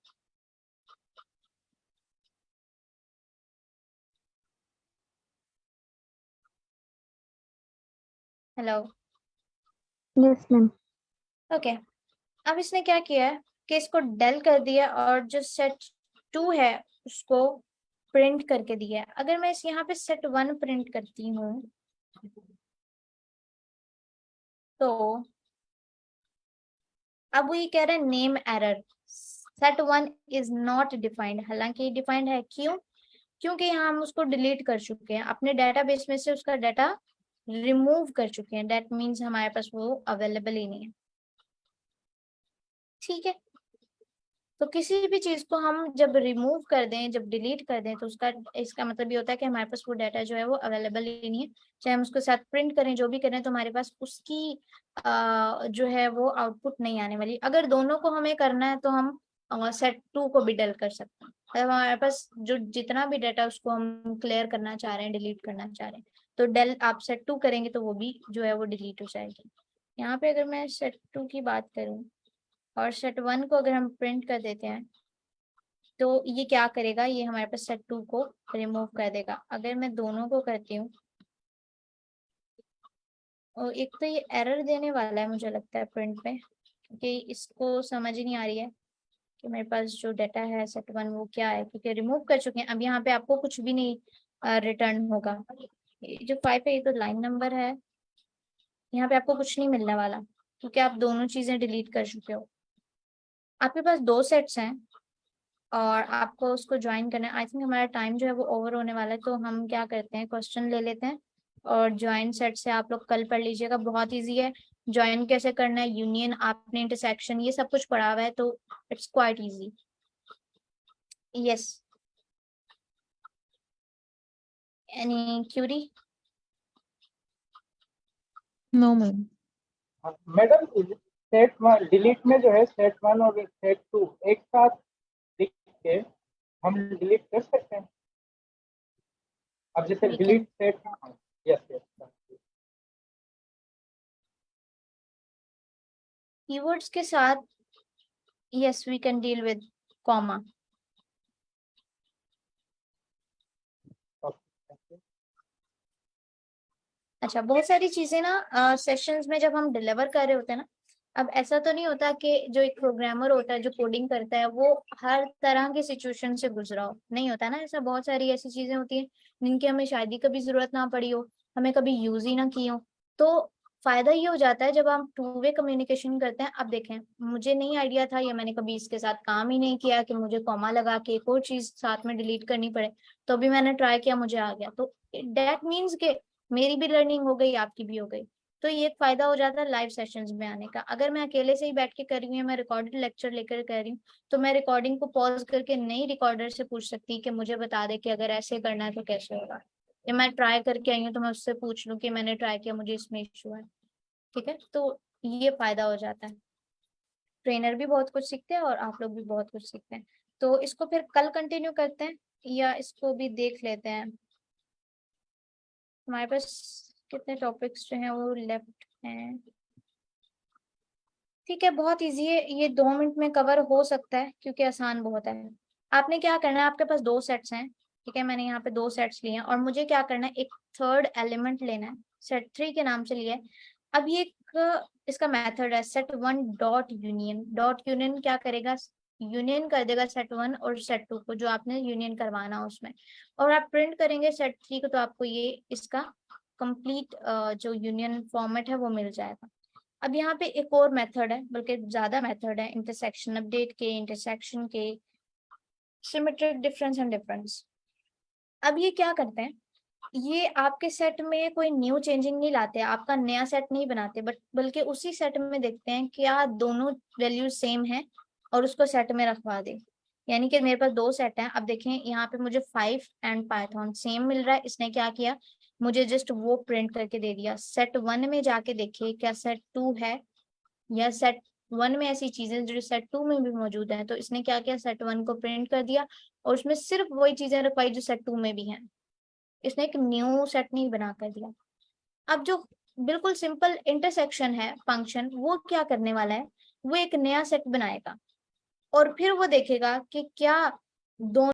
Hello, yes ma'am. ओके। अब इसने क्या किया है कि इसको डेल कर दिया और जो सेट 2 है उसको प्रिंट करके दिया है। अगर मैं इस यहाँ पे सेट 1 प्रिंट करती हूँ तो अब वो ये कह रहा है name error, set 1 is not defined. हालांकि डिफाइंड है, क्यों? क्योंकि यहाँ हम उसको डिलीट कर चुके हैं, अपने डेटाबेस में से उसका डाटा रिमूव कर चुके हैं, दैट मीन्स हमारे पास वो अवेलेबल ही नहीं है। ठीक है, तो किसी भी चीज को हम जब रिमूव कर दें, जब डिलीट कर दें, तो उसका इसका मतलब ये होता है कि हमारे पास वो डाटा जो है वो अवेलेबल ही नहीं है। चाहे हम उसके साथ प्रिंट करें, जो भी करें, तो हमारे पास उसकी जो है वो आउटपुट नहीं आने वाली। अगर दोनों को हमें करना है तो हम सेट 2 को भी डेल कर सकते हैं। अगर हमारे पास जो जितना भी डाटा उसको हम क्लियर करना चाह रहे हैं, डिलीट करना चाह रहे हैं, तो डेल आप सेट 2 करेंगे तो वो भी जो है वो डिलीट हो जाएगी। यहाँ पे अगर मैं सेट 2 की बात करूँ और सेट 1 को अगर हम प्रिंट कर देते हैं, तो ये क्या करेगा, ये हमारे पास सेट 2 को रिमूव कर देगा। अगर मैं दोनों को करती हूँ, और एक तो ये एरर देने वाला है मुझे लगता है प्रिंट में, क्योंकि इसको समझ ही नहीं आ रही है कि मेरे पास जो डाटा है सेट 1 वो क्या है, क्योंकि रिमूव कर चुके हैं। अब यहाँ पे आपको कुछ भी नहीं रिटर्न होगा। ये जो 5 है ये तो लाइन नंबर है, यहाँ पे आपको कुछ नहीं मिलने वाला, क्योंकि आप दोनों चीजें डिलीट कर चुके हो। आपके पास 2 सेट्स हैं और आपको उसको ज्वाइन करना है। आई थिंक हमारा टाइम जो है वो ओवर होने वाला है, तो हम क्या करते हैं, क्वेश्चन ले लेते हैं और ज्वाइन सेट से आप लोग कल पढ़ लीजिएगा, बहुत इजी है। ज्वाइन कैसे करना है, यूनियन, आपने इंटरसेक्शन, ये सब कुछ पढ़ा हुआ है, तो it's quite easy. Yes, any query? No ma'am. Madam set 1 delete में जो है सेट 1 और सेट 2 एक साथ लिख के हम डिलीट कर सकते हैं। अब जैसे We can. Delete set, yes yes, keywords के साथ yes we can deal with comma. अच्छा, बहुत सारी चीजें ना सेशंस में जब हम डिलीवर कर रहे होते हैं ना, अब ऐसा तो नहीं होता कि जो एक प्रोग्रामर होता है जो कोडिंग करता है वो हर तरह के सिचुएशन से गुजरा हो, नहीं होता ना ऐसा। बहुत सारी ऐसी चीजें होती हैं जिनकी हमें शायद ही कभी जरूरत ना पड़ी हो, हमें कभी यूज ही ना की हो। तो फायदा ये हो जाता है जब हम टू वे कम्युनिकेशन करते हैं। अब देखें, मुझे नहीं आइडिया था या मैंने कभी इसके साथ काम ही नहीं किया कि मुझे कॉमा लगा के एक और चीज साथ में डिलीट करनी पड़े, तो अभी मैंने ट्राई किया, मुझे आ गया। तो दैट मीन्स के मेरी भी लर्निंग हो गई, आपकी भी हो गई। तो ये एक फायदा हो जाता है लाइव सेशंस में आने का। अगर मैं अकेले से ही बैठ के कर रही हूँ या मैं रिकॉर्डेड लेक्चर लेकर कर रही हूँ, तो मैं रिकॉर्डिंग को पॉज करके नई रिकॉर्डर से पूछ सकती कि मुझे बता दे कि अगर ऐसे करना है तो कैसे होगा, या मैं ट्राई करके आई हूँ तो मैं उससे पूछ लूँ कि मैंने ट्राई किया, मुझे इसमें इशू है। ठीक है, तो ये फायदा हो जाता है। ट्रेनर भी बहुत कुछ सीखते हैं और आप लोग भी बहुत कुछ सीखते हैं। तो इसको फिर कल कंटिन्यू करते हैं या इसको भी देख लेते हैं? हमारे पास कितने टॉपिक्स जो हैं वो लेफ्ट हैं? ठीक है, बहुत इजी है ये, 2 मिनट में कवर हो सकता है क्योंकि आसान बहुत है। आपने क्या करना है, आपके पास 2 सेट्स हैं, ठीक है, मैंने यहाँ पे 2 सेट्स लिए हैं और मुझे क्या करना है, एक थर्ड एलिमेंट लेना है, सेट 3 के नाम से लिया है। अब ये एक इसका मेथड है set 1 dot union. Dot union क्या करेगा, यूनियन कर देगा सेट 1 और सेट 2 को, जो आपने यूनियन करवाना उसमें, और आप प्रिंट करेंगे सेट 3 को, तो आपको ये इसका कंप्लीट जो यूनियन फॉर्मेट है वो मिल जाएगा। अब यहाँ पे एक और मेथड है, बल्कि ज्यादा मेथड है, इंटरसेक्शन अपडेट के, इंटरसेक्शन के, सिमेट्रिक डिफरेंस एंड डिफरेंस। अब ये क्या करते हैं, ये आपके सेट में कोई न्यू चेंजिंग नहीं लाते, आपका नया सेट नहीं बनाते, बट बल्कि उसी सेट में देखते हैं क्या दोनों वैल्यूज सेम है और उसको सेट में रखवा दे। यानी कि मेरे पास 2 सेट हैं, अब देखें यहाँ पे मुझे 5 एंड पाइथन सेम मिल रहा है। इसने क्या किया, मुझे जस्ट वो प्रिंट करके दे दिया। सेट 1 में जाके देखिए क्या सेट 2 है, या सेट 1 में ऐसी चीजें जो सेट 2 में भी मौजूद है। तो इसने क्या किया, सेट 1 को प्रिंट कर दिया और उसमें सिर्फ वही चीजें रखवाई जो सेट 2 में भी हैं। इसने एक न्यू सेट नहीं बना कर दिया। अब जो बिल्कुल सिंपल इंटरसेक्शन है फंक्शन, वो क्या करने वाला है, वो एक नया सेट बनाएगा और फिर वो देखेगा कि क्या दोनों